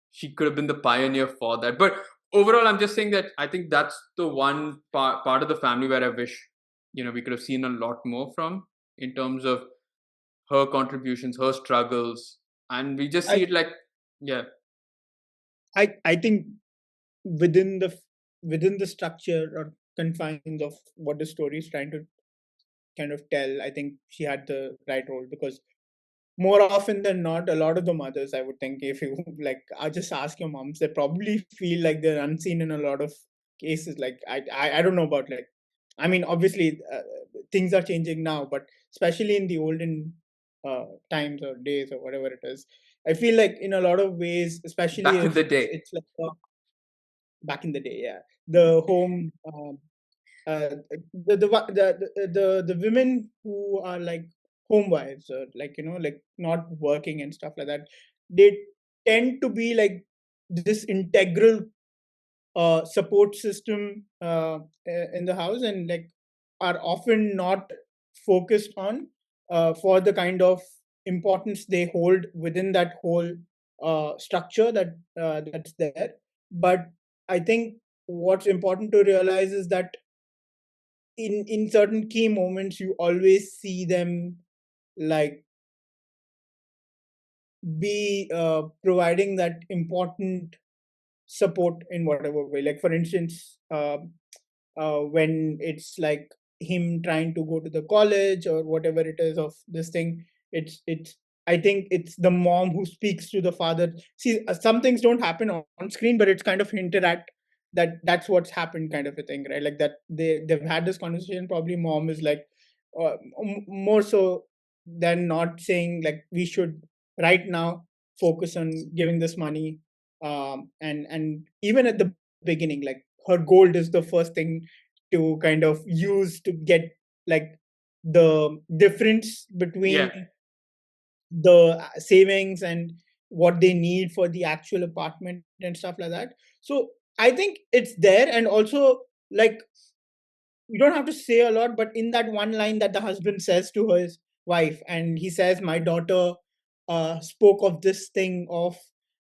she could have been the pioneer for that. But overall, I'm just saying that I think that's the one part of the family where I wish, we could have seen a lot more from, in terms of her contributions, her struggles. And we just see I it like, yeah. I think within the structure or confines of what the story is trying to kind of tell, I think she had the right role, because more often than not, a lot of the mothers, I would think, if you like, I just ask your moms, they probably feel like they're unseen in a lot of cases. Like I don't know about, like, I mean, obviously things are changing now, but especially in the olden times or days or whatever it is, I feel like in a lot of ways, especially Back in if the it's day. it's like back in the day, yeah, the home uh, the women who are like home wives, or like, like not working and stuff like that, they tend to be like this integral support system in the house, and like are often not focused on for the kind of importance they hold within that whole structure that's there. But I think what's important to realize is that in certain key moments you always see them like be providing that important support in whatever way. Like for instance, when it's like him trying to go to the college or whatever it is of this thing, it's I think it's the mom who speaks to the father. See, some things don't happen on screen, but it's kind of hinted at that that's what's happened, kind of a thing, right? Like that they've had this conversation. Probably mom is like more so than not saying like we should right now focus on giving this money, and even at the beginning, like her gold is the first thing to kind of use to get like the difference Yeah. between the savings and what they need for the actual apartment and stuff like that. So I think it's there. And also, like, you don't have to say a lot, but in that one line that the husband says to his wife, and he says, my daughter spoke of this thing of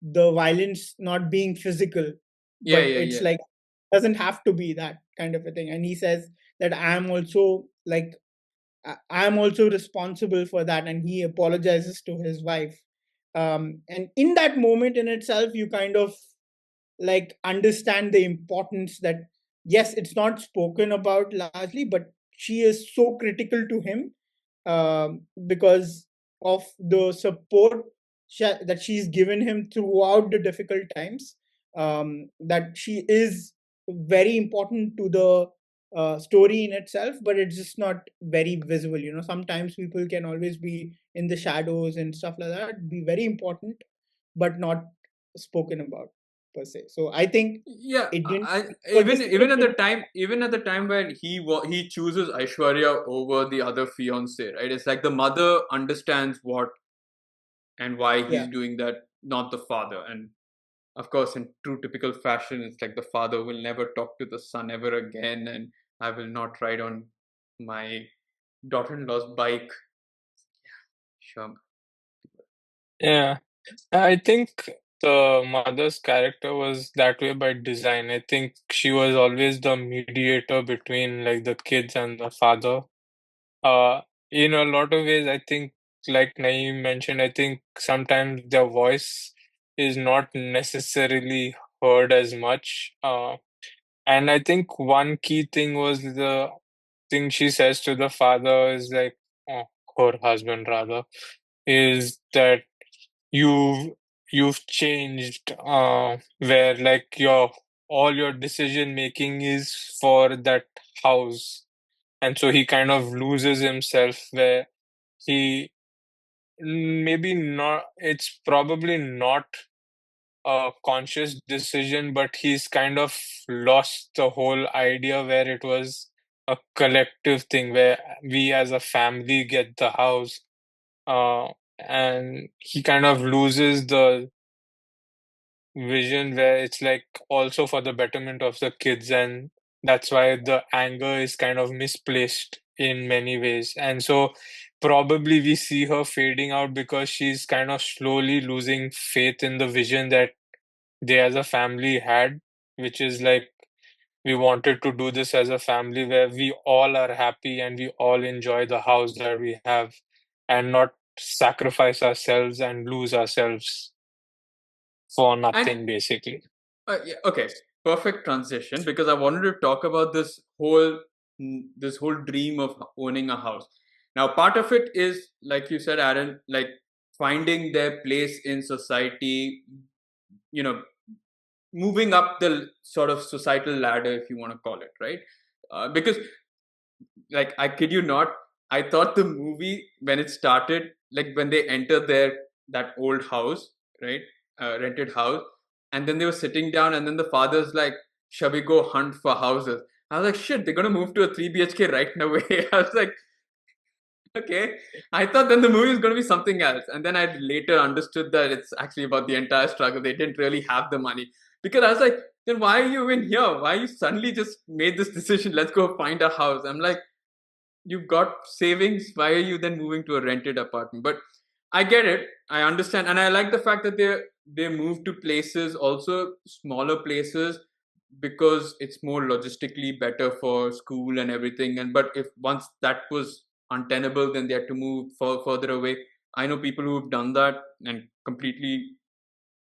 the violence not being physical, Yeah, but yeah, it's yeah. like doesn't have to be that kind of a thing. And he says that I am also like I am also responsible for that, and he apologizes to his wife. And in that moment in itself, you kind of like understand the importance that yes, it's not spoken about largely, but she is so critical to him, because of the support that she's given him throughout the difficult times. That she is very important to the story in itself, but it's just not very visible. Sometimes people can always be in the shadows and stuff like that, be very important, but not spoken about per se. So I think Yeah, it didn't. I For even this even at the reason, time, even at the time when he chooses Aishwarya over the other fiance, right? It's like the mother understands what and why yeah, he's doing that, not the father. And of course, in true typical fashion, it's like the father will never talk to the son ever again, and I will not ride on my daughter-in-law's bike. Sure. Yeah. I think the mother's character was that way by design. I think she was always the mediator between like the kids and the father. Uh, in a lot of ways, I think, like Naeem mentioned, I think sometimes their voice is not necessarily heard as much. And I think one key thing was the thing she says to the father is like, oh, her husband rather, is that you've you've changed, where like your all your decision making is for that house, and so he kind of loses himself where he maybe not, it's probably not a conscious decision, but he's kind of lost the whole idea where it was a collective thing where we as a family get the house, uh, and he kind of loses the vision where it's like also for the betterment of the kids, and that's why the anger is kind of misplaced in many ways. And so probably we see her fading out because she's kind of slowly losing faith in the vision that they as a family had, which is like we wanted to do this as a family where we all are happy and we all enjoy the house that we have, and not sacrifice ourselves and lose ourselves for And nothing basically. yeah, okay, perfect transition, because I wanted to talk about this whole dream of owning a house. Now, part of it is like you said, Aaron, like finding their place in society. You know, moving up the sort of societal ladder, if you want to call it, right? Because like I kid you not, I thought the movie when it started, like when they enter their that old house, right, rented house, and then they were sitting down, and then the father's like, "Shall we go hunt for houses?" I was like, "Shit, they're gonna move to a 3 BHK right away." I was like, "Okay." I thought then the movie was gonna be something else, and then I later understood that it's actually about the entire struggle. They didn't really have the money, because I was like, "Then why are you in here? Why you suddenly just made this decision? Let's go find a house." I'm like, you've got savings, why are you then moving to a rented apartment? But I get it, I understand, and I like the fact that they move to places, also smaller places, because it's more logistically better for school and everything. And but if once that was untenable, then they had to move further away. I know people who've done that, and completely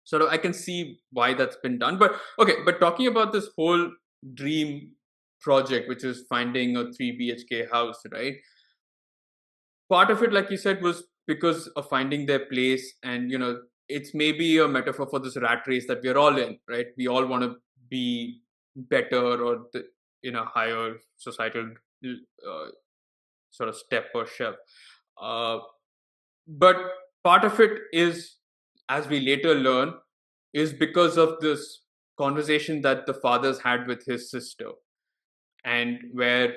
sort of I can see why that's been done. But okay, but talking about this whole dream project, which is finding a 3 BHK house, right? Part of it, like you said, was because of finding their place, and it's maybe a metaphor for this rat race that we're all in, right? We all want to be better, or in a higher societal uh, sort of step or shelf. Uh, but part of it is, as we later learn, is because of this conversation that the father's had with his sister, and where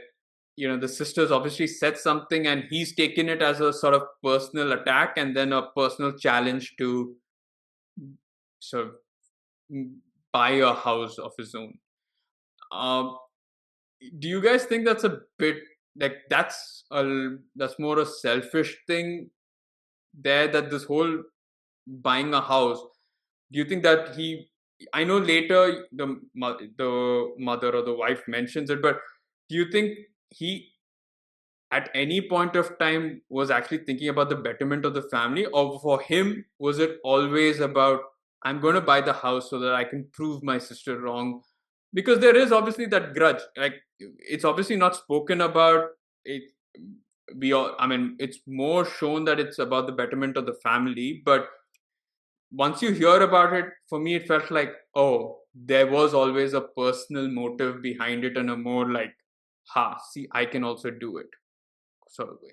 the sisters obviously said something, and he's taken it as a sort of personal attack, and then a personal challenge to sort of buy a house of his own. um, do you guys think that's a bit like that's more a selfish thing, there that this whole buying a house, do you think that I know later the mother or the wife mentions it, but do you think he at any point of time was actually thinking about the betterment of the family, or for him was it always about, I'm going to buy the house so that I can prove my sister wrong? Because there is obviously that grudge, like it's obviously not spoken about it. I mean, it's more shown that it's about the betterment of the family, but once you hear about it, for me it felt like, oh, there was always a personal motive behind it, and a more like, ha, see, I can also do it sort of way.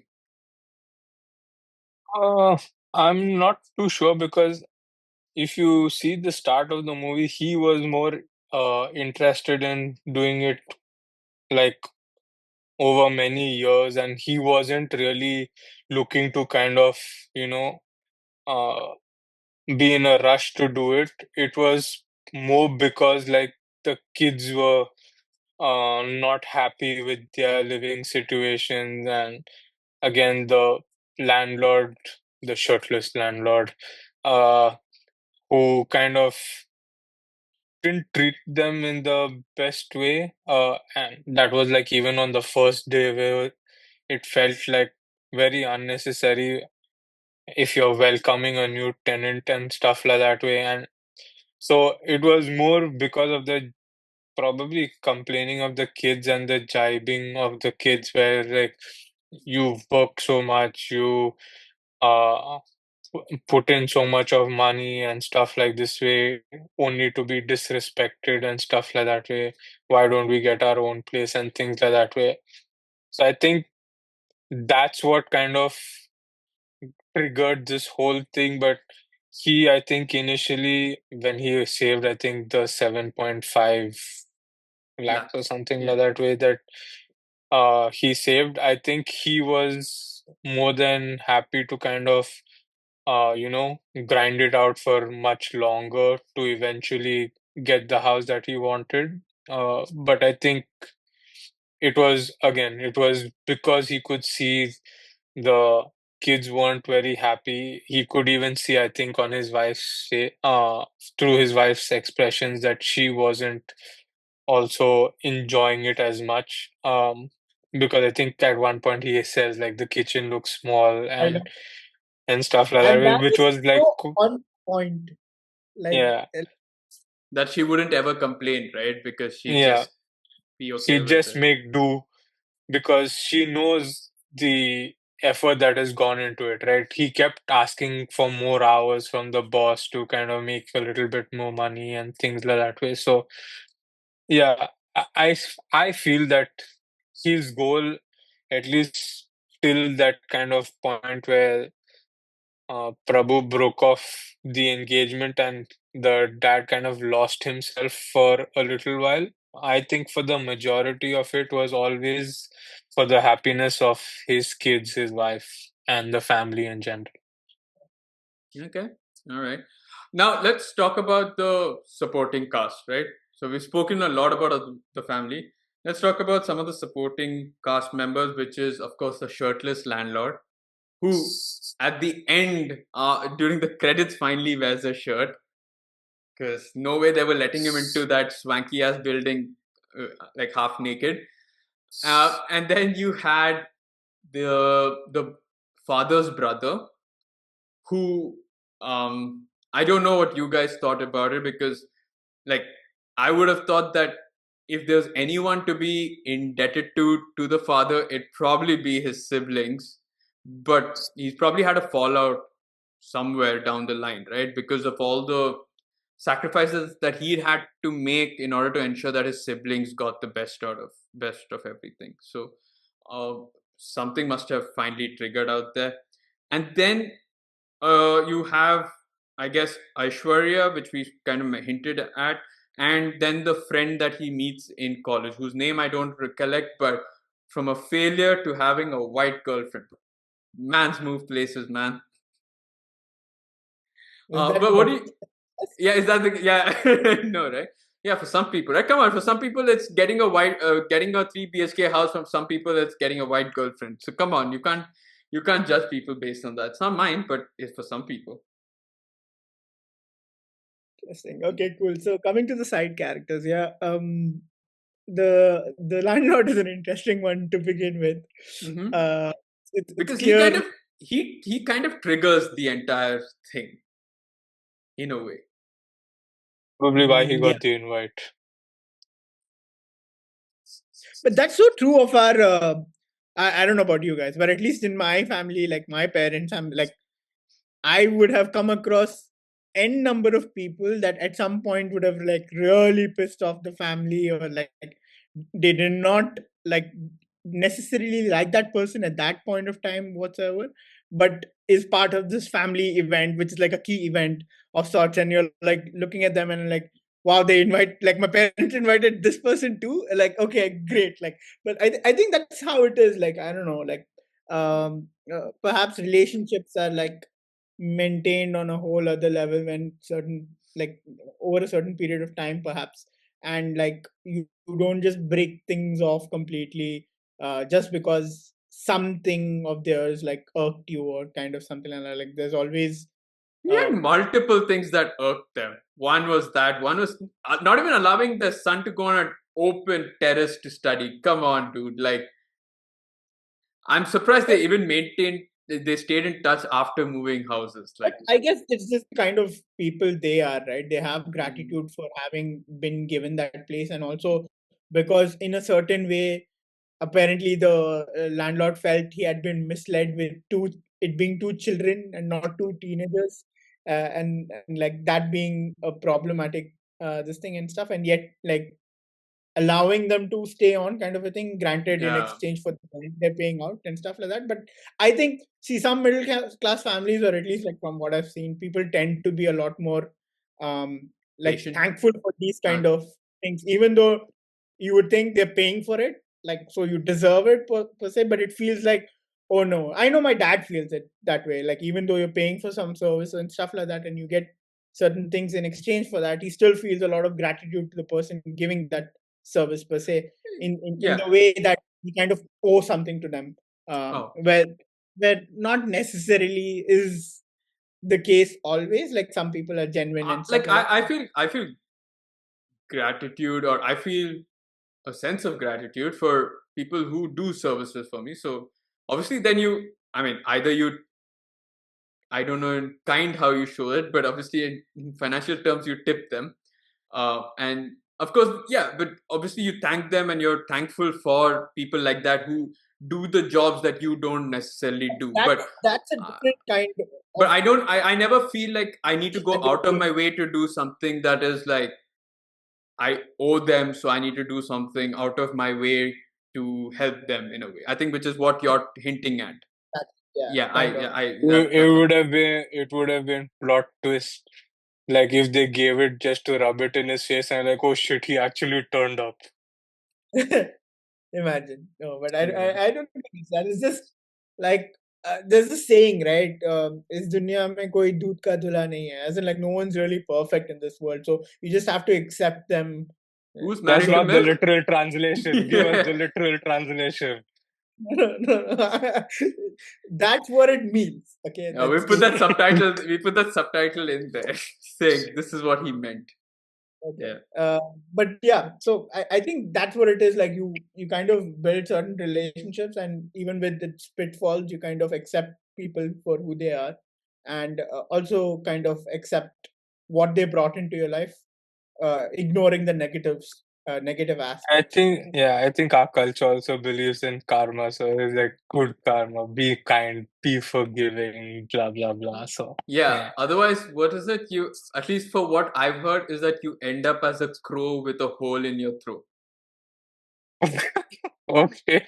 Uh, I'm not too sure because if you see the start of the movie, he was more interested in doing it like over many years, and he wasn't really looking to kind of, you know, uh, be in a rush to do it. It was more because like the kids were not happy with their living situations, and again the landlord, the shirtless landlord, uh, who kind of didn't treat them in the best way. And that was like even on the first day where it felt like very unnecessary if you're welcoming a new tenant and stuff like that way. And so it was more because of the probably complaining of the kids and the jibing of the kids where like you've worked so much, you uh put in so much of money and stuff like this way only to be disrespected and stuff like that way. Why don't we get our own place and things like that way? So I think that's what kind of triggered this whole thing. But I think initially when he saved, I think the 7.5 lakhs or Lakhs. something Yeah. like that way that he saved, I think he was more than happy to kind of you know, grind it out for much longer to eventually get the house that he wanted. But I think it was because he could see the kids weren't very happy. He could even see, I think, on his through his wife's expressions that she wasn't also enjoying it as much. Because I think at one point he says like the kitchen looks small I know. and stuff like And that, that which is was like, so on point. Like, yeah, That she wouldn't ever complain, right? Because she'd yeah. just be She okay with just it. make do because she knows the effort that has gone into it, right? He kept asking for more hours from the boss to kind of make a little bit more money and things like that way. So yeah, I feel that his goal, at least till that kind of point where Prabhu broke off the engagement and the dad kind of lost himself for a little while. I think for the majority of it was always for the happiness of his kids, his wife, and the family in general. Okay. All right. Now let's talk about the supporting cast, right? So we've spoken a lot about the family. Let's talk about some of the supporting cast members, which is, of course, the shirtless landlord, who at the end, during the credits, finally wears a shirt, because no way they were letting him into that swanky ass building, like half naked. And then you had the father's brother, who, I don't know what you guys thought about it, because like I would have thought that if there's anyone to be indebted to the father, it'd probably be his siblings, but he's probably had a fallout somewhere down the line, right? Because of all the sacrifices that he had to make in order to ensure that his siblings got the best of everything. So uh, something must have finally triggered out there. And then you have, I guess, Aishwarya, which we kind of hinted at, and then the friend that he meets in college, whose name I don't recollect, but from a failure to having a white girlfriend. Man's move places, man. is that But what what do it you? is? Yeah, is that the? Yeah, no, right? Yeah, for some people, right? Come on, for some people, it's getting a 3 BHK house. From some people, it's getting a white girlfriend. So come on, you can't. You can't judge people based on that. It's not mine, but it's for some people. Interesting. Okay, cool. So coming to the side characters, yeah. The landlord is an interesting one to begin with. Hmm. Uh, it's Because he clear. kind of he kind of triggers the entire thing in a way. Probably why he Yeah, got the invite. but that's so true of our. I don't know about you guys, but at least in my family, like my parents, I'm like I would have come across n number of people that at some point would have like really pissed off the family, or like they did not like necessarily like that person at that point of time whatsoever, but is part of this family event, which is like a key event of sorts, and you're like looking at them and like, wow, they invite, like my parents invited this person too, like okay, great, like, but I think that's how it is, like I don't know, like perhaps relationships are like maintained on a whole other level when certain, like over a certain period of time perhaps, and like you don't just break things off completely just because something of theirs like irked you or kind of something like that. Like there's always He uh, had multiple things that irked them. One was that. One was not even allowing their son to go on an open terrace to study. Come on, dude. Like, I'm surprised they even maintained. They stayed in touch after moving houses. but Like, I guess it's just the kind of people they are, right? They have mm, gratitude for having been given that place, and also because in a certain way apparently the landlord felt he had been misled with it being two children and not two teenagers, and like that being a problematic this thing and stuff, and yet like allowing them to stay on kind of a thing, granted in yeah, exchange for the rent they're paying out and stuff like that. But I think, see, some class families, or at least like from what I've seen, people tend to be a lot more like patient. thankful for these Uh, kind of things, even though you would think they're paying for it, like so you deserve it per se, but it feels like, oh no, I know my dad feels it that way, like even though you're paying for some service and stuff like that and you get certain things in exchange for that, he still feels a lot of gratitude to the person giving that service per se, in yeah. the way that we kind of owe something to them, Oh, where not necessarily is the case always, like some people are genuine and stuff like like that. I feel gratitude, or I feel a sense of gratitude for people who do services for me. So obviously, then I mean, either you, I don't know in kind how you show it, but obviously in financial terms, you tip them. And of course, yeah, but obviously you thank them and you're thankful for people like that who do the jobs that you don't necessarily do. That's a Uh, different kind but of I never feel like I need to go out of gratitude. my way to do something that is like I owe them, so I need to do something out of my way to help them in a way. I think which is what you're hinting at. That's, yeah, Yeah, kind of. It would have been plot twist. Like if they gave it just to rub it in his face and like, oh shit, he actually turned up. Imagine. No, but yeah. I don't think it's that. It's just like there's a saying, right? इस दुनिया में कोई दूध का धुला नहीं है. As in, like no one's really perfect in this world, so you just have to accept them. Who's That's married to not the milk? literal translation. Give us Yeah, the literal translation. No. That's what it means. Okay, we that's put just that subtitle. We put that subtitle in there, saying this is what he meant. okay. Yeah, But yeah, so I think that's what it is. Like you kind of build certain relationships, and even with its pitfalls, you kind of accept people for who they are, and also kind of accept what they brought into your life, ignoring the negative aspects of things. I think our culture also believes in karma. So it's like good karma, be kind, be forgiving, blah blah blah. So yeah. yeah. Otherwise, what is it? You, at least for what I've heard, is that you end up as a crow with a hole in your throat. Okay.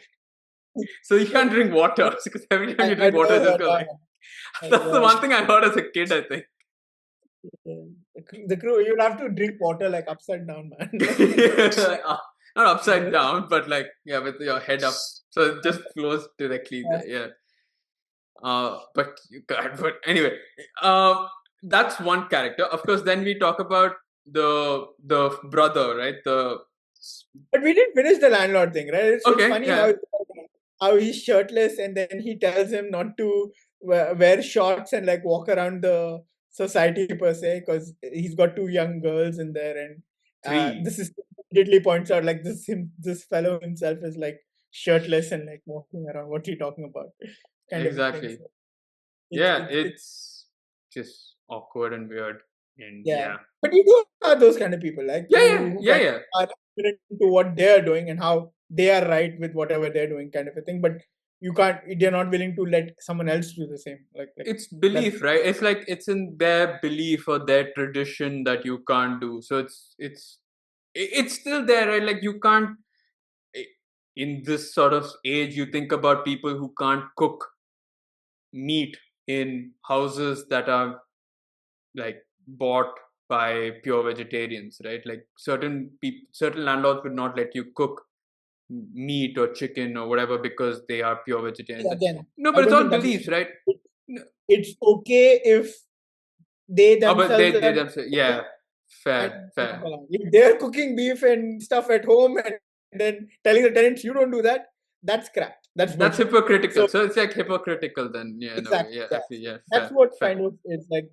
So you can't drink water because every time you drink I'd water, never it's just heard go that like. one. That's the one thing I heard as a kid. I think. The crew, you'll have to drink water like upside down, man. Not upside down, but like yeah, with your head up, so it just flows directly there. Yeah. But you can't. But anyway, that's one character. Of course, then we talk about the brother, right? The But we didn't finish the landlord thing, right? It's okay, funny how yeah. how he's shirtless, and then he tells him not to wear shorts and like walk around the society per se, because he's got two young girls in there, and Three. this is immediately points out like this fellow himself is like shirtless and like walking around. What are you talking about? Kind of a thing. Exactly. So Yeah, it's it's just awkward and weird. And yeah. yeah. But you do have those kind of people, like Yeah, who yeah, kind yeah. of are ignorant to what they're doing and how they are right with whatever they're doing, kind of a thing. But you can't. They're not willing to let someone else do the same. Like It's that's belief, right? It's like it's in their belief or their tradition that you can't do. So it's still there, right? Like you can't in this sort of age you think about people who can't cook meat in houses that are like bought by pure vegetarians, right? Like certain landlords would not let you cook meat or chicken or whatever because they are pure vegetarians. again. No, I but it's don't all think that's beliefs, right? No. it's okay if they Oh, but themselves they are themselves, yeah, and fair, fair. if they're cooking beef and stuff at home and then telling the tenants you don't do that, that's crap. That's That's bullshit. hypocritical. So So it's like hypocritical then, yeah, in a way. exactly, Yeah, yeah. actually, yeah, That's fair, what fair. kind of is like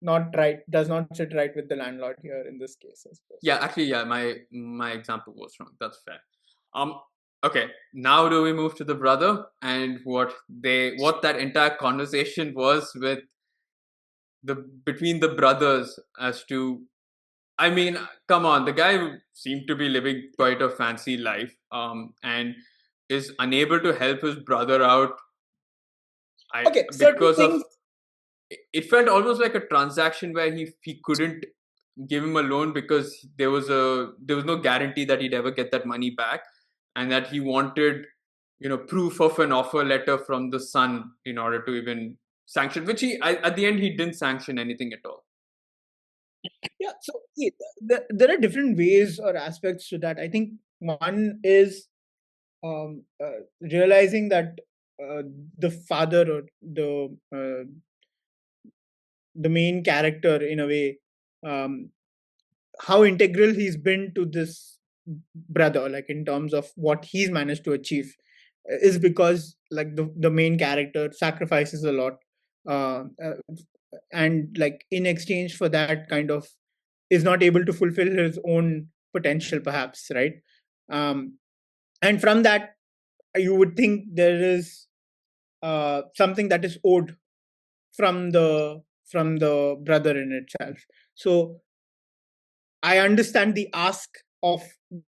not right, does not sit right with the landlord here in this case, I suppose. Yeah, actually, yeah, my example was wrong. That's fair. Um, okay, now do we move to the brother and what that entire conversation was with the between the brothers as to I mean, come on, the guy seemed to be living quite a fancy life, and is unable to help his brother out. Okay, certain Because of things. it felt almost like a transaction where he couldn't give him a loan because there was no guarantee that he'd ever get that money back, and that he wanted proof of an offer letter from the son in order to even sanction, which at the end he didn't sanction anything at all. Yeah, so there are different ways or aspects to that. I think one is realizing that uh, the father or the main character in a way, um, how integral he's been to this brother, like in terms of what he's managed to achieve, is because like the main character sacrifices a lot, uh, uh, and like in exchange for that kind of is not able to fulfill his own potential perhaps, right? um, and from that you would think there is something that is owed from the brother in itself. So I understand the ask of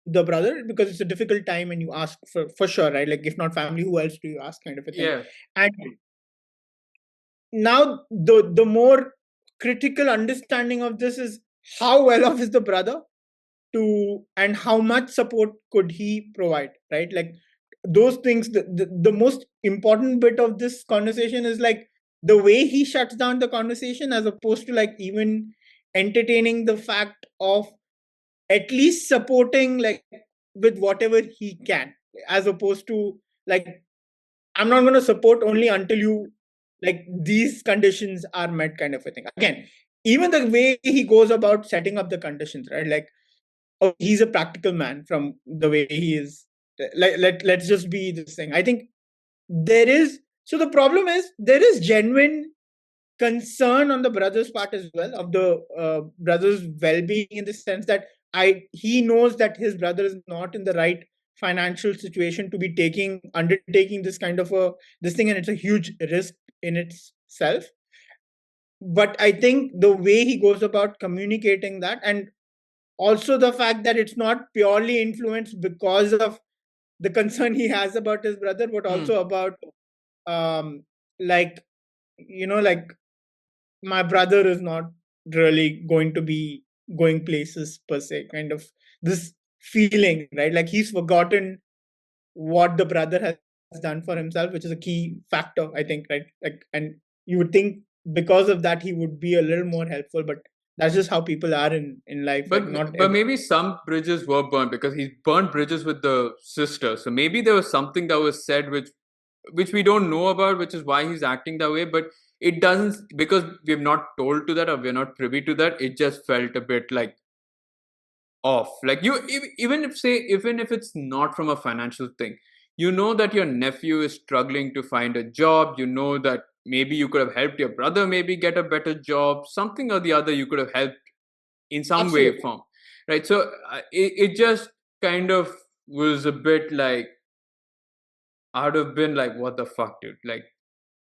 the brother because it's a difficult time and you ask for sure, right? Like if not family, who else do you ask, kind of a thing. Yeah. And now the more critical understanding of this is how well off is the brother to and how much support could he provide, right? Like those things, the most important bit of this conversation is like the way he shuts down the conversation as opposed to like even entertaining the fact of at least supporting like with whatever he can, as opposed to like I'm not going to support only until you like these conditions are met, kind of a thing. Again, even the way he goes about setting up the conditions, right? Like, oh, he's a practical man from the way he is. Let's just be this thing. I think there is, so the problem is there is genuine concern on the brother's part as well, of the brother's well-being, in the sense that he knows that his brother is not in the right financial situation to be undertaking this kind of a this thing, and it's a huge risk in itself. But I think the way he goes about communicating that, and also the fact that it's not purely influenced because of the concern he has about his brother, but Hmm. also about um like like my brother is not really going to be going places per se, kind of this feeling, right? Like he's forgotten what the brother has done for himself, which is a key factor, I think, right? Like, and you would think because of that he would be a little more helpful, but that's just how people are in life. Like not But maybe some bridges were burned because he burned bridges with the sister. So maybe there was something that was said which we don't know about, which is why he's acting that way. But it doesn't, because we're not told to that or we're not privy to that. It just felt a bit like off. Like even if it's not from a financial thing, you know that your nephew is struggling to find a job. You know that maybe you could have helped your brother maybe get a better job, something or the other you could have helped in some way Absolutely. form, right? So it just kind of was a bit like, I'd have been like, what the fuck, dude? Like,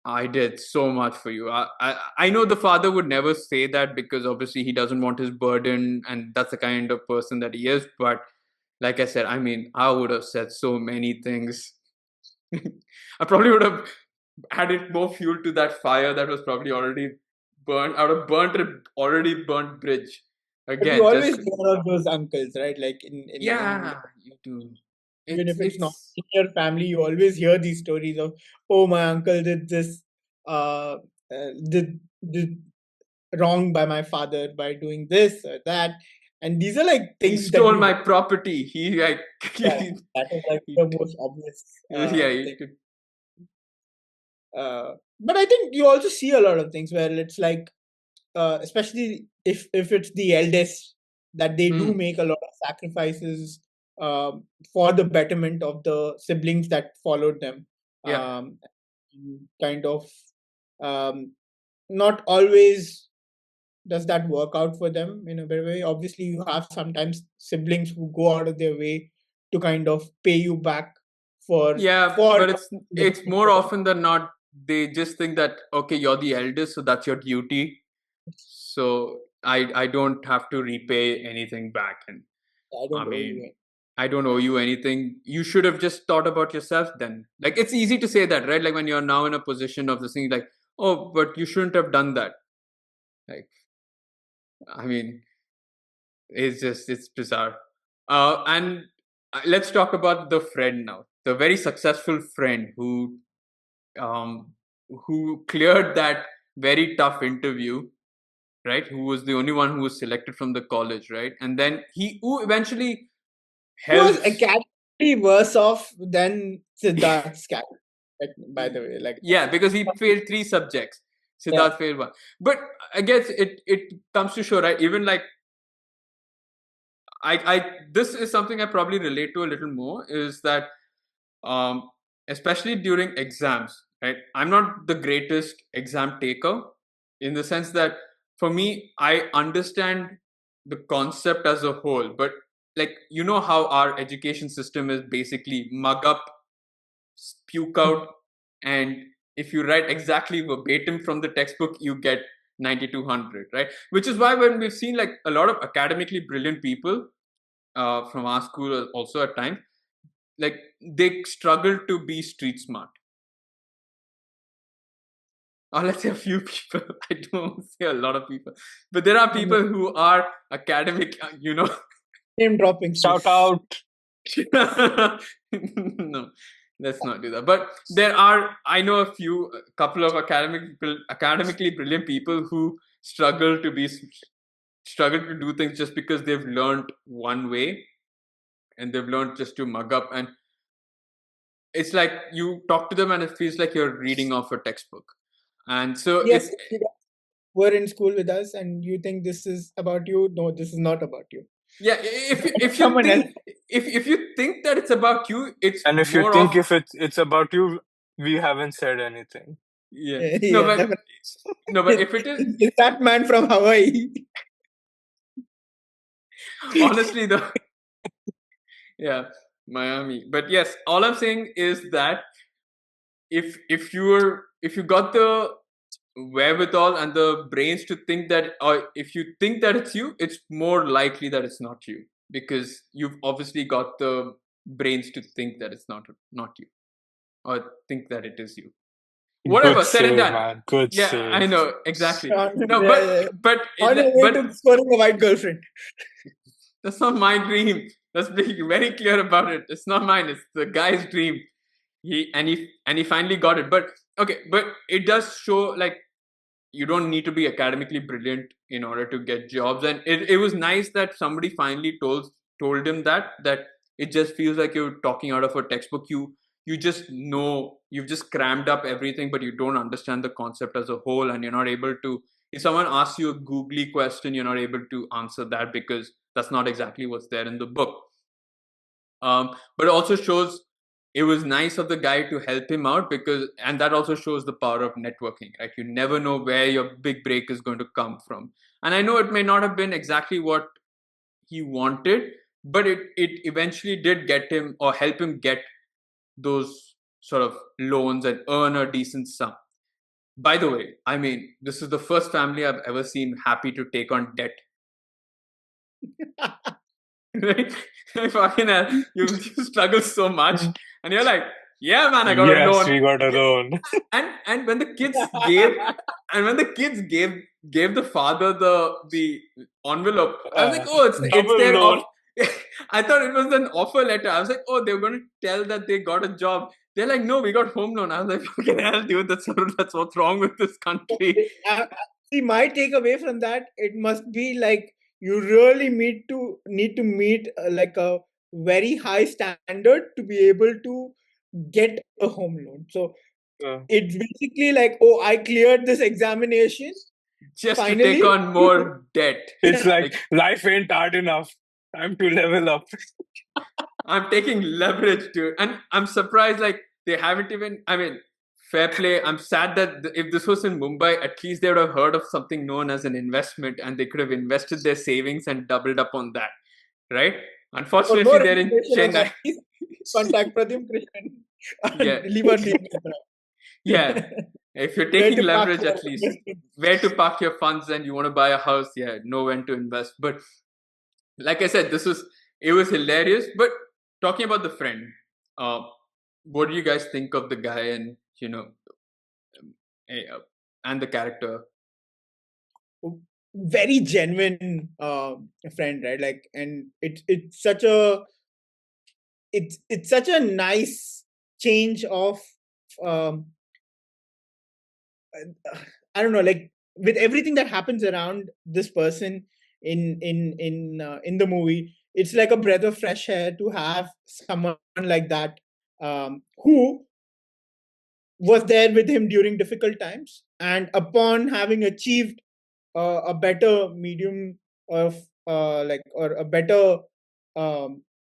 I did so much for you. I know the father would never say that because obviously he doesn't want his burden, and that's the kind of person that he is. But like I said, I mean, I would have said so many things. I probably would have added more fuel to that fire that was probably already burned. I would have burnt an already burnt bridge But you again. always Just hear of those uncles, right? Like in yeah, you do. even if it's not It's in your family, you always hear these stories of, oh, my uncle did this, uh, did wrong by my father by doing this or that, and these are like he things that stole we my property. He like yeah, that is like he, the most obvious yeah, he thing. took. But I think you also see a lot of things where it's like, especially if it's the eldest, that they do Hmm. make a lot of sacrifices for the betterment of the siblings that followed them. Yeah. Um, kind of um, not always does that work out for them in a better way. Obviously, you have sometimes siblings who go out of their way to kind of pay you back Yeah, for but it's more often than not they just think that okay, you're the eldest, so that's your duty. So I don't have to repay anything back, and I I don't owe you mean any. I don't owe you anything. You should have just thought about yourself then. Like it's easy to say that, right? Like when you're now in a position of this thing, like oh, but you shouldn't have done that. Like I mean, it's bizarre. And let's talk about the friend now, the very successful friend um, who cleared that very tough interview, right? Who was the only one who was selected from the college, right? And then he who eventually Who was helps. academically worse off than Siddharth's character, by the way. Like, Yeah, because he failed three subjects. yeah, Siddharth failed one. But I guess it comes to show, right? Even like I this is something I probably relate to a little more is that um, especially during exams, right? I'm not the greatest exam taker in the sense that for me, I understand the concept as a whole, but like, you know how our education system is basically mug up, puke out, and if you write exactly verbatim from the textbook, you get 9200, right? Which is why when we've seen like a lot of academically brilliant people from our school also at times, like they struggle to be street smart. Or let's say a few people. I don't say a lot of people, but there are people who are academic. name dropping, Shout please. out. No, let's not do that. But there are. I know a few, a couple of academically brilliant people who struggle to do things just because they've learned one way and they've learned just to mug up, and it's like you talk to them and it feels like you're reading off a textbook. And so Yes, it's you guys were in school with us, and you think this is about you. No, this is not about you. yeah, if you Someone else. think if you think that it's about you, it's And if you more think of if it's about you, we haven't said anything. yeah. No, Yeah, but definitely. no, but if it is Is that man from Hawaii? honestly the yeah, Miami. But yes, all I'm saying is that if you got the wherewithal and the brains to think that, or if you think that it's you, it's more likely that it's not you because you've obviously got the brains to think that it's not you or think that it is you. Good Whatever, said and save, done. man. Good Yeah, I save. know exactly. on, No, but uh, but on your way but to scoring a white girlfriend. that's not my dream. Let's be very clear about it. It's not mine. It's the guy's dream. He finally got it. But okay, but it does show like you don't need to be academically brilliant in order to get jobs. And it was nice that somebody finally told him that it just feels like you're talking out of a textbook. You just know you've just crammed up everything, but you don't understand the concept as a whole, and you're not able to. If someone asks you a googly question, you're not able to answer that because that's not exactly what's there in the book. But it also shows it was nice of the guy to help him out, because and that also shows the power of networking, right? You never know where your big break is going to come from. And I know it may not have been exactly what he wanted, but it eventually did get him or help him get those sort of loans and earn a decent sum. By the way, I mean, this is the first family I've ever seen happy to take on debt. Right? Fucking hell, you struggle so much, and you're like, yeah, man, I got a Yes, loan. we got a loan. And when the kids gave the father the envelope, I was like, oh, it's Double their loan. off. I thought it was an offer letter. I was like, oh, they're going to tell that they got a job. They're like, no, we got home loan. I was like, fucking hell, dude, that's what's wrong with this country. See, my takeaway from that, it must be like you really need to meet like a very high standard to be able to get a home loan. So Uh, it's basically like, oh, I cleared this examination Just to take finally. on more debt. it's like Like, life ain't hard enough. Time to level up. I'm taking leverage to it. And I'm surprised, like, they haven't even, I mean, fair play. I'm sad that if this was in Mumbai, at least they would have heard of something known as an investment and they could have invested their savings and doubled up on that, right? For Unfortunately, more they're in information on Chennai. that, please contact Pradyum Krishnan Yeah. and leave our name. Yeah. If you're Where taking to park leverage, your at least investments. where to park your funds and you want to buy a house, yeah, know when to invest. But like I said, it was hilarious. But talking about the friend, uh, what do you guys think of the guy and eh, uh, and the character? Very genuine friend, right? Like, and it's such a nice change of um I don't know, like with everything that happens around this person in the movie, it's like a breath of fresh air to have someone like that, who was there with him during difficult times, and upon having achieved a better medium of like, or a better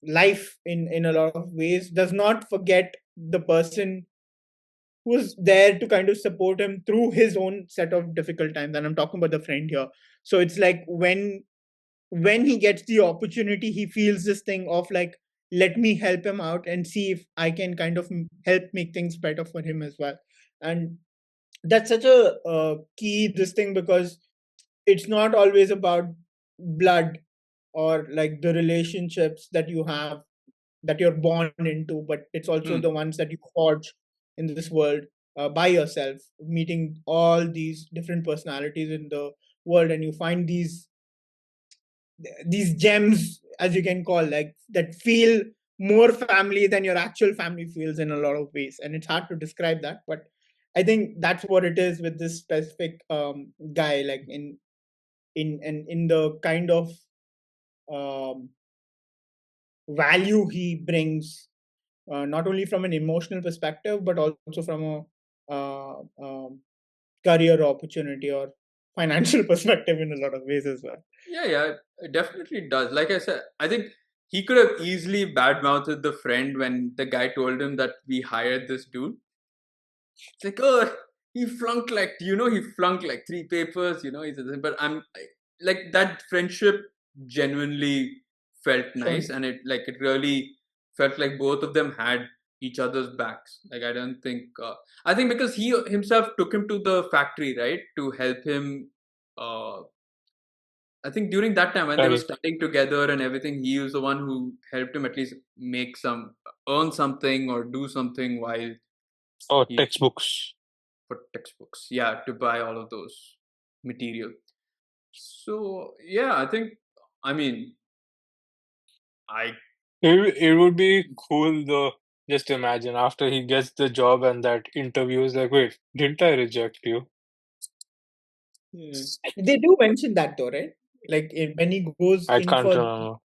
life in a lot of ways, does not forget the person who's there to kind of support him through his own set of difficult times. And I'm talking about the friend here. So it's like when he gets the opportunity, he feels this thing of like, let me help him out and see if I can kind of help make things better for him as well. And that's such a key this thing, because it's not always about blood or like the relationships that you have, that you're born into, but it's also Hmm. the ones that you forge in this world by yourself, meeting all these different personalities in the world, and you find these gems, as you can call, like that feel more family than your actual family feels in a lot of ways. And it's hard to describe that, but I think that's what it is with this specific guy, like in the kind of um, value he brings, not only from an emotional perspective, but also from a career opportunity or financial perspective in a lot of ways as well. Yeah, it definitely does. Like I said, I think he could have easily badmouthed the friend when the guy told him that we hired this dude. It's like, oh, he flunked like three papers, he said, but like that friendship genuinely felt Sure. nice, and it really felt like both of them had each other's backs. Like, I think because he himself took him to the factory, right, to help him. I think during that time when they were Correct. studying together and everything, he was the one who helped him at least earn something or do something while Oh, he textbooks. for textbooks. Yeah, to buy all of those material. So yeah, I mean, I It would be cool though. Just imagine after he gets the job and that interview is like, wait, didn't I reject you? Yeah. They do mention that though, right? Like when he goes I in can't for remember.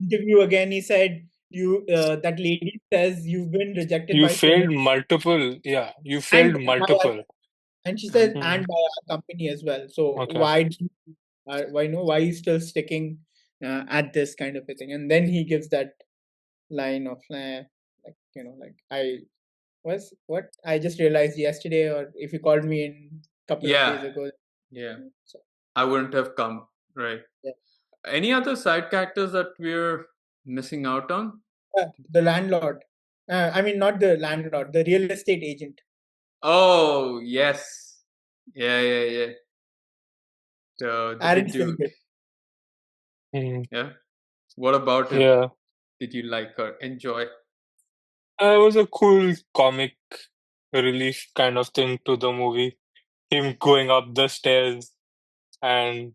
interview again, he said, "You that lady says you've been rejected You by so failed many, multiple. Yeah, you and failed by our, multiple. and she says, and and Hmm. by our company as well. So Okay. why he's still sticking at this kind of a thing?" And then he gives that line of like I just realized yesterday, or if you called me in couple of days Yeah, ago. yeah. So, I wouldn't have come, right? yeah. Any other side characters that we're missing out on? The landlord. I mean, not the landlord, the real estate agent. Oh, yes. Yeah, yeah, yeah. The Aaron dude. Silver. Mm, Yeah. What about him? yeah. Did you like or enjoy? It was a cool comic relief kind of thing to the movie. Him going up the stairs, and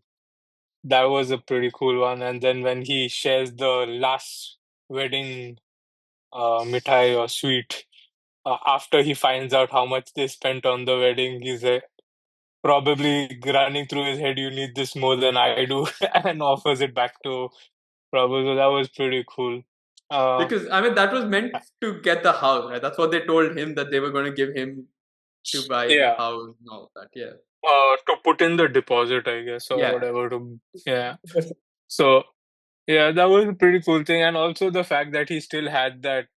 that was a pretty cool one. And then when he shares the last wedding mithai or sweet, after he finds out how much they spent on the wedding, he's probably running through his head, "You need this more than I do," and offers it back to Prabhu. So that was pretty cool. Uh, Because I mean that was meant to get the house, right? That's what they told him, that they were going to give him to buy the yeah, house and all that. Yeah. to put in the deposit, I guess, or Yeah. whatever. Yeah. So yeah, that was a pretty cool thing, and also the fact that he still had that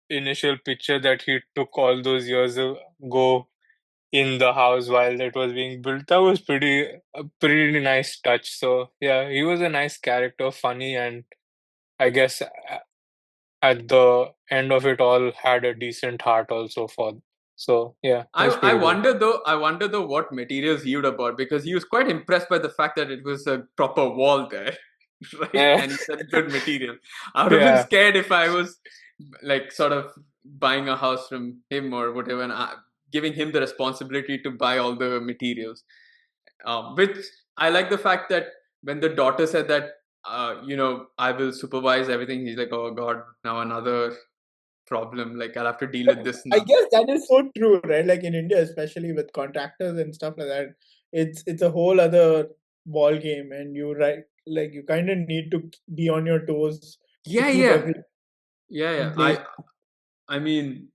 initial picture that he took all those years ago in the house while it was being built. That was a pretty nice touch. So yeah, he was a nice character, funny, and I guess at the end of it all had a decent heart also for. So yeah, I that's I pretty good. wonder though. I wonder though what materials he would have bought, because he was quite impressed by the fact that it was a proper wall there, right? Yeah, And he said good material. I would have been yeah, scared if I was like sort of buying a house from him or whatever, and giving him the responsibility to buy all the materials. Which I like the fact that when the daughter said that, I will supervise everything. He's like, oh God, now another problem. Like I'll have to deal with this I now. guess that is so true, right? Like in India, especially with contractors and stuff like that, it's a whole other ball game, and you right, like you kind of need to be on your toes to Yeah, keep yeah, everything yeah, yeah. in place. I mean,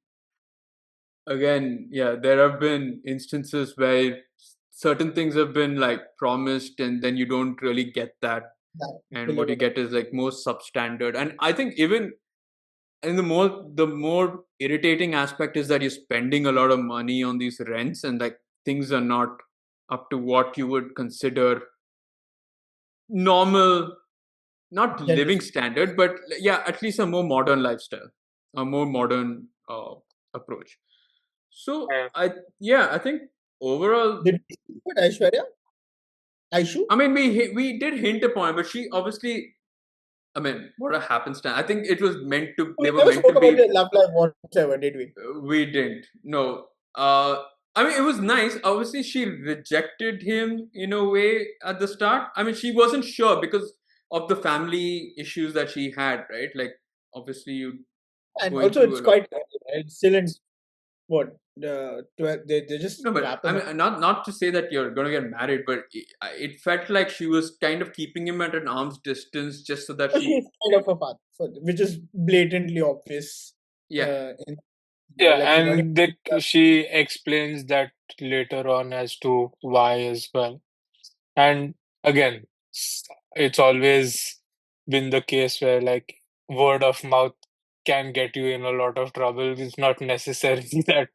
again, yeah, there have been instances where certain things have been like promised, and then you don't really get that, That and what you deliver. get is like more substandard. And I think even and the more irritating aspect is that you're spending a lot of money on these rents, and like things are not up to what you would consider normal, not living Generally, standard, but yeah, at least a more modern lifestyle, a more modern approach. So yeah. I think overall, did we speak about Aishwarya? Aishu? I mean, we did hint upon it, but she obviously, I mean, what a happenstance. I think it was meant to, We they were never meant to spoke about be. the love life whatsoever, did we? We didn't. No. I mean, it was nice. Obviously, she rejected him in a way at the start. I mean, she wasn't sure because of the family issues that she had, right? Like, obviously, you And going also, through it's a lot. quite early, right? It's still in what the 12, they just No, but I wrapping up. mean, not to say that you're going to get married, but it felt like she was kind of keeping him at an arm's distance just so that So she, she's kind of a father, which is blatantly obvious. yeah, In Yeah, like she's not and she explains that later on as to why as well. And again, it's always been the case where like word of mouth can get you in a lot of trouble. It's not necessarily that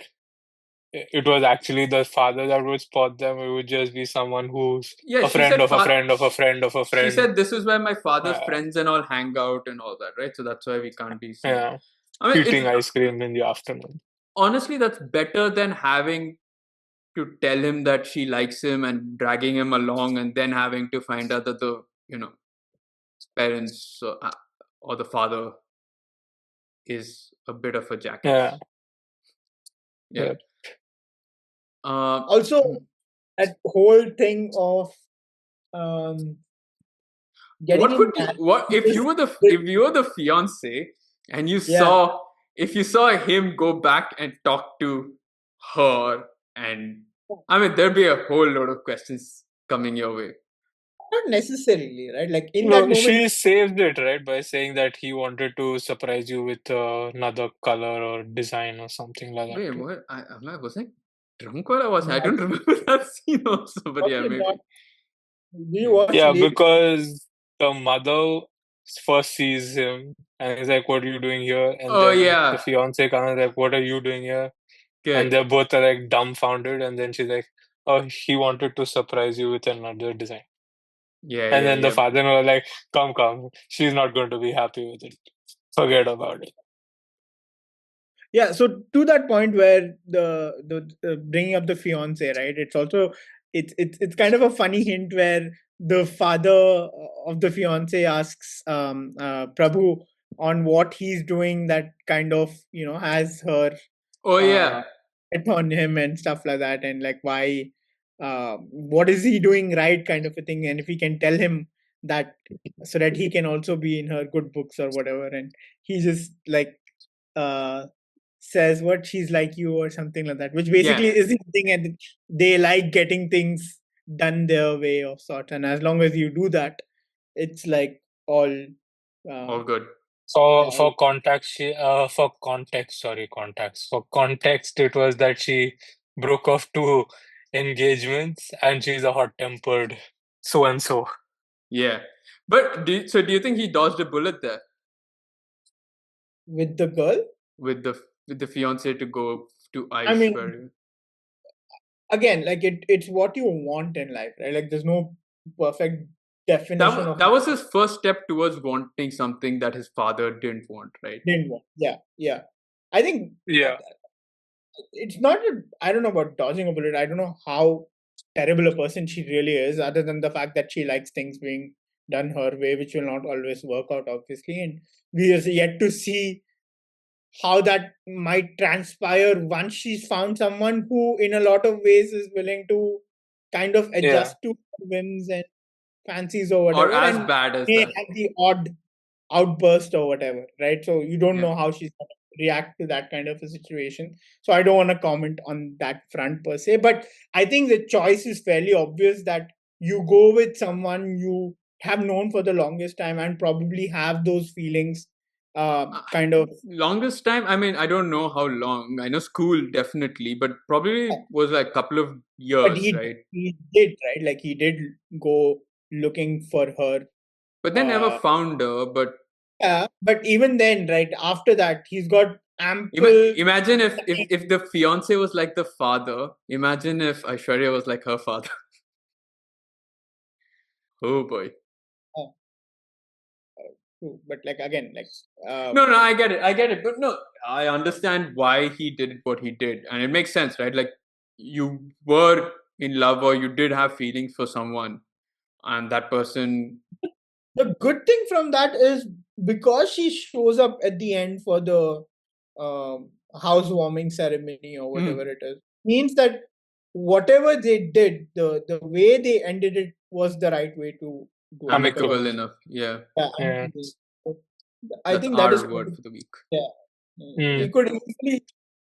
it was actually the father that would spot them. It would just be someone who's yeah. a She friend said, of a friend of a friend of a she friend. said this is where my father's Uh, friends and all hang out and all that, right? So that's why we can't be seen. yeah, I mean, it's eating ice cream in the afternoon. honestly that's better than having to tell him that she likes him and dragging him along, and then having to find out that the parents or the father is a bit of a Yeah, jackass. Yeah. yeah, also Hmm. that whole thing of um, getting What him would you, married. what if you This, were the this, if you were the fiance and you yeah, saw, if you saw him go back and talk to her, and I mean there'd be a whole lot of questions coming your way. not necessarily, right? Like in that no, moment, she saved it, right, by saying that he wanted to surprise you with another color or design or something like that, Wait, right? what? Was I drunk while I was? no, I don't remember that scene also, but yeah, probably not. maybe. We Maybe. watched Yeah, late. because the mother first sees him and he's like, "What are you doing here?" And Oh then the yeah, fiance comes like, "What are you doing here?" And good. they're both are like dumbfounded. And then she's like, "Oh, he wanted to surprise you with another design." Yeah, And yeah, then the yeah. father was like, "Come, come, she's not going to be happy with it. Forget about it." Yeah, so to that point where the bringing up the fiance, right, it's also it's kind of a funny hint where the father of the fiance asks Prabhu on what he's doing that kind of has her Oh uh yeah, hit on him and stuff like that, and like why what is he doing right kind of a thing, and if he can tell him that so that he can also be in her good books or whatever, and he just like uh says what she's like you or something like that, which yeah. basically is the thing, and they like getting things done their way of sort, and as long as you do that, it's like all uh All good. For yeah, all, For context, it was that she broke off two engagements and she's a hot-tempered so and so. Yeah, but do you think he dodged a bullet there with the girl. with the fiance to go to I mean, Aishwarya? again, like it's what you want in life, right? Like there's no perfect definition of That was his first step towards wanting something that his father didn't want, right? didn't want. Yeah, yeah. I think Yeah. it's not I don't know about dodging a bullet. I don't know how terrible a person she really is, other than the fact that she likes things being done her way, which will not always work out, obviously. And we are yet to see how that might transpire once she's found someone who, in a lot of ways, is willing to kind of Yeah. adjust to her whims and fancies or Or whatever, as and bad as may that. have the odd outburst or whatever, right? So you don't Yeah. know how she's going to react to that kind of a situation. So I don't want to comment on that front per se, but I think the choice is fairly obvious that you go with someone you have known for the longest time and probably have those feelings Uh, kind of. Longest time, I mean, I don't know how long. I know school definitely, but probably was like a couple of But years, right? he did, right? Like he did go looking for her. But they never Uh, found her. But yeah, but even then, right after that, he's got ample imagine time. if the fiance was like the father. Imagine if Aishwarya was like her father. Oh boy. uh, but like again, like No, no, I get it. But no, I understand why he did what he did, and it makes sense, right? Like you were in love or you did have feelings for someone, and that person. the good thing from that is because she shows up at the end for the housewarming ceremony or whatever Hmm, it is, means that whatever they did, the way they ended it was the right way to do it. Because amicable Amicable. enough. Yeah, yeah, Yeah. so I that's think that is our word for the week. yeah. Mm. He could easily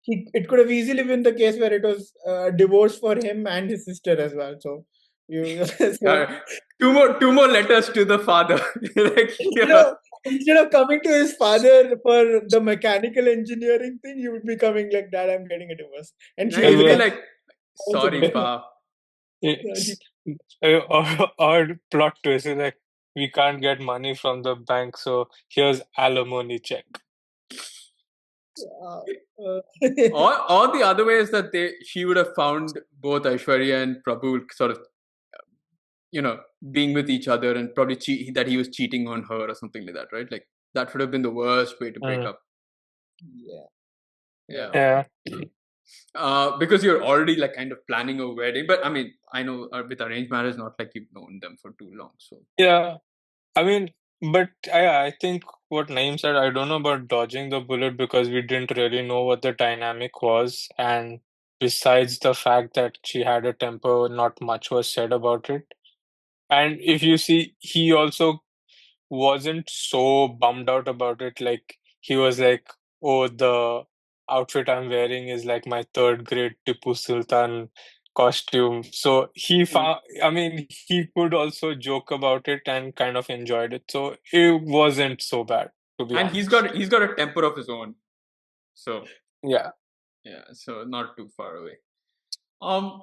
it could have easily been the case where it was divorce for him and his sister as well. So you so Uh, two more letters to the father. Like instead yeah, of instead of coming to his father for the mechanical engineering thing, he would be coming like, "Dad, I'm getting a divorce," and she and will he'll be be Well, like, like, "Also "Sorry, divorce." pa." And it's, or plot twist is like, we can't get money from the bank, so here's alimony check. uh, uh, Or the other way is that she would have found both Aishwarya and Prabhu sort of being with each other and probably that he was cheating on her or something like that, right? Like that would have been the worst way to break Mm. up. yeah, yeah. Yeah. Yeah. Because you're already like kind of planning a wedding. But I mean, I know with arranged marriage, not like you've known them for too long. So Yeah. I mean, but I think what Naeem said, I don't know about dodging the bullet because we didn't really know what the dynamic was. And besides the fact that she had a temper, not much was said about it. And if you see, he also wasn't so bummed out about it. Like he was like, "Oh, the outfit I'm wearing is like my third grade Tipu Sultan costume." So he yeah. found, I mean, he could also joke about it and kind of enjoyed it. So it wasn't so bad, to be And honest. he's got a temper of his own. So Yeah. yeah, so not too far away. Um.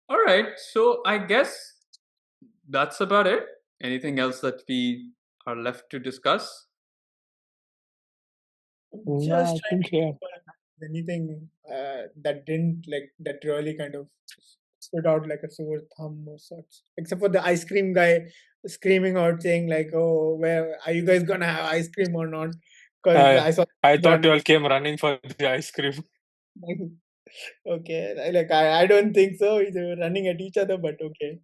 All right. So I guess that's about it. Anything else that we are left to discuss? Yeah, Just I trying think to yeah. remember anything that didn't like that really kind of stood out like a sore thumb or such, except for the ice cream guy screaming out saying like, "Oh, where are you guys gonna have ice cream or not?" Because I I saw I thought you running. all came running for the ice cream. Okay, I don't think so. They were running at each other, but okay.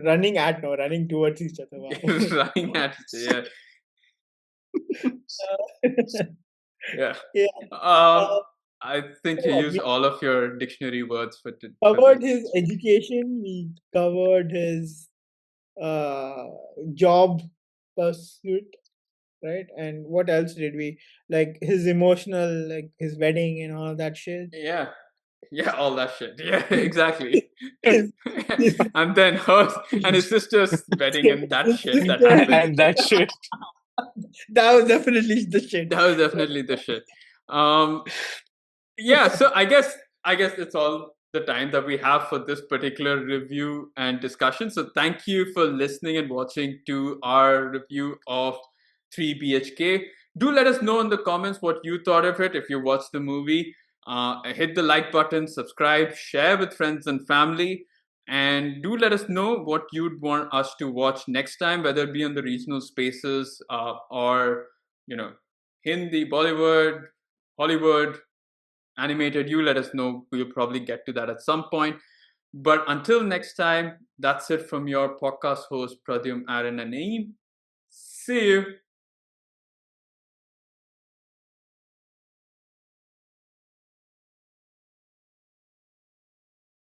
Running at no, running towards each other. Wow. Running at yeah, yeah. Yeah. Um, Uh, I think you yeah, use we all of your dictionary words for covered this. his education. We covered his uh, job pursuit, right? And what else did we like? His emotional, like his wedding and all that shit. Yeah, yeah, all that shit. Yeah, exactly. His, his, And then hers and his sister's wedding and that his shit that sister. happened. And that shit. That was definitely the shit. That was definitely the shit. Um, yeah, so I guess it's all the time that we have for this particular review and discussion. So thank you for listening and watching to our review of 3 BHK. Do let us know in the comments what you thought of it if you watched the movie. Hit the like button, subscribe, share with friends and family, and do let us know what you'd want us to watch next time, whether it be on the regional spaces or you know Hindi, Bollywood, Hollywood, animated. You let us know. We'll probably get to that at some point. But until next time, that's it from your podcast host, Pradyum, Aaron, and Naeem. See you.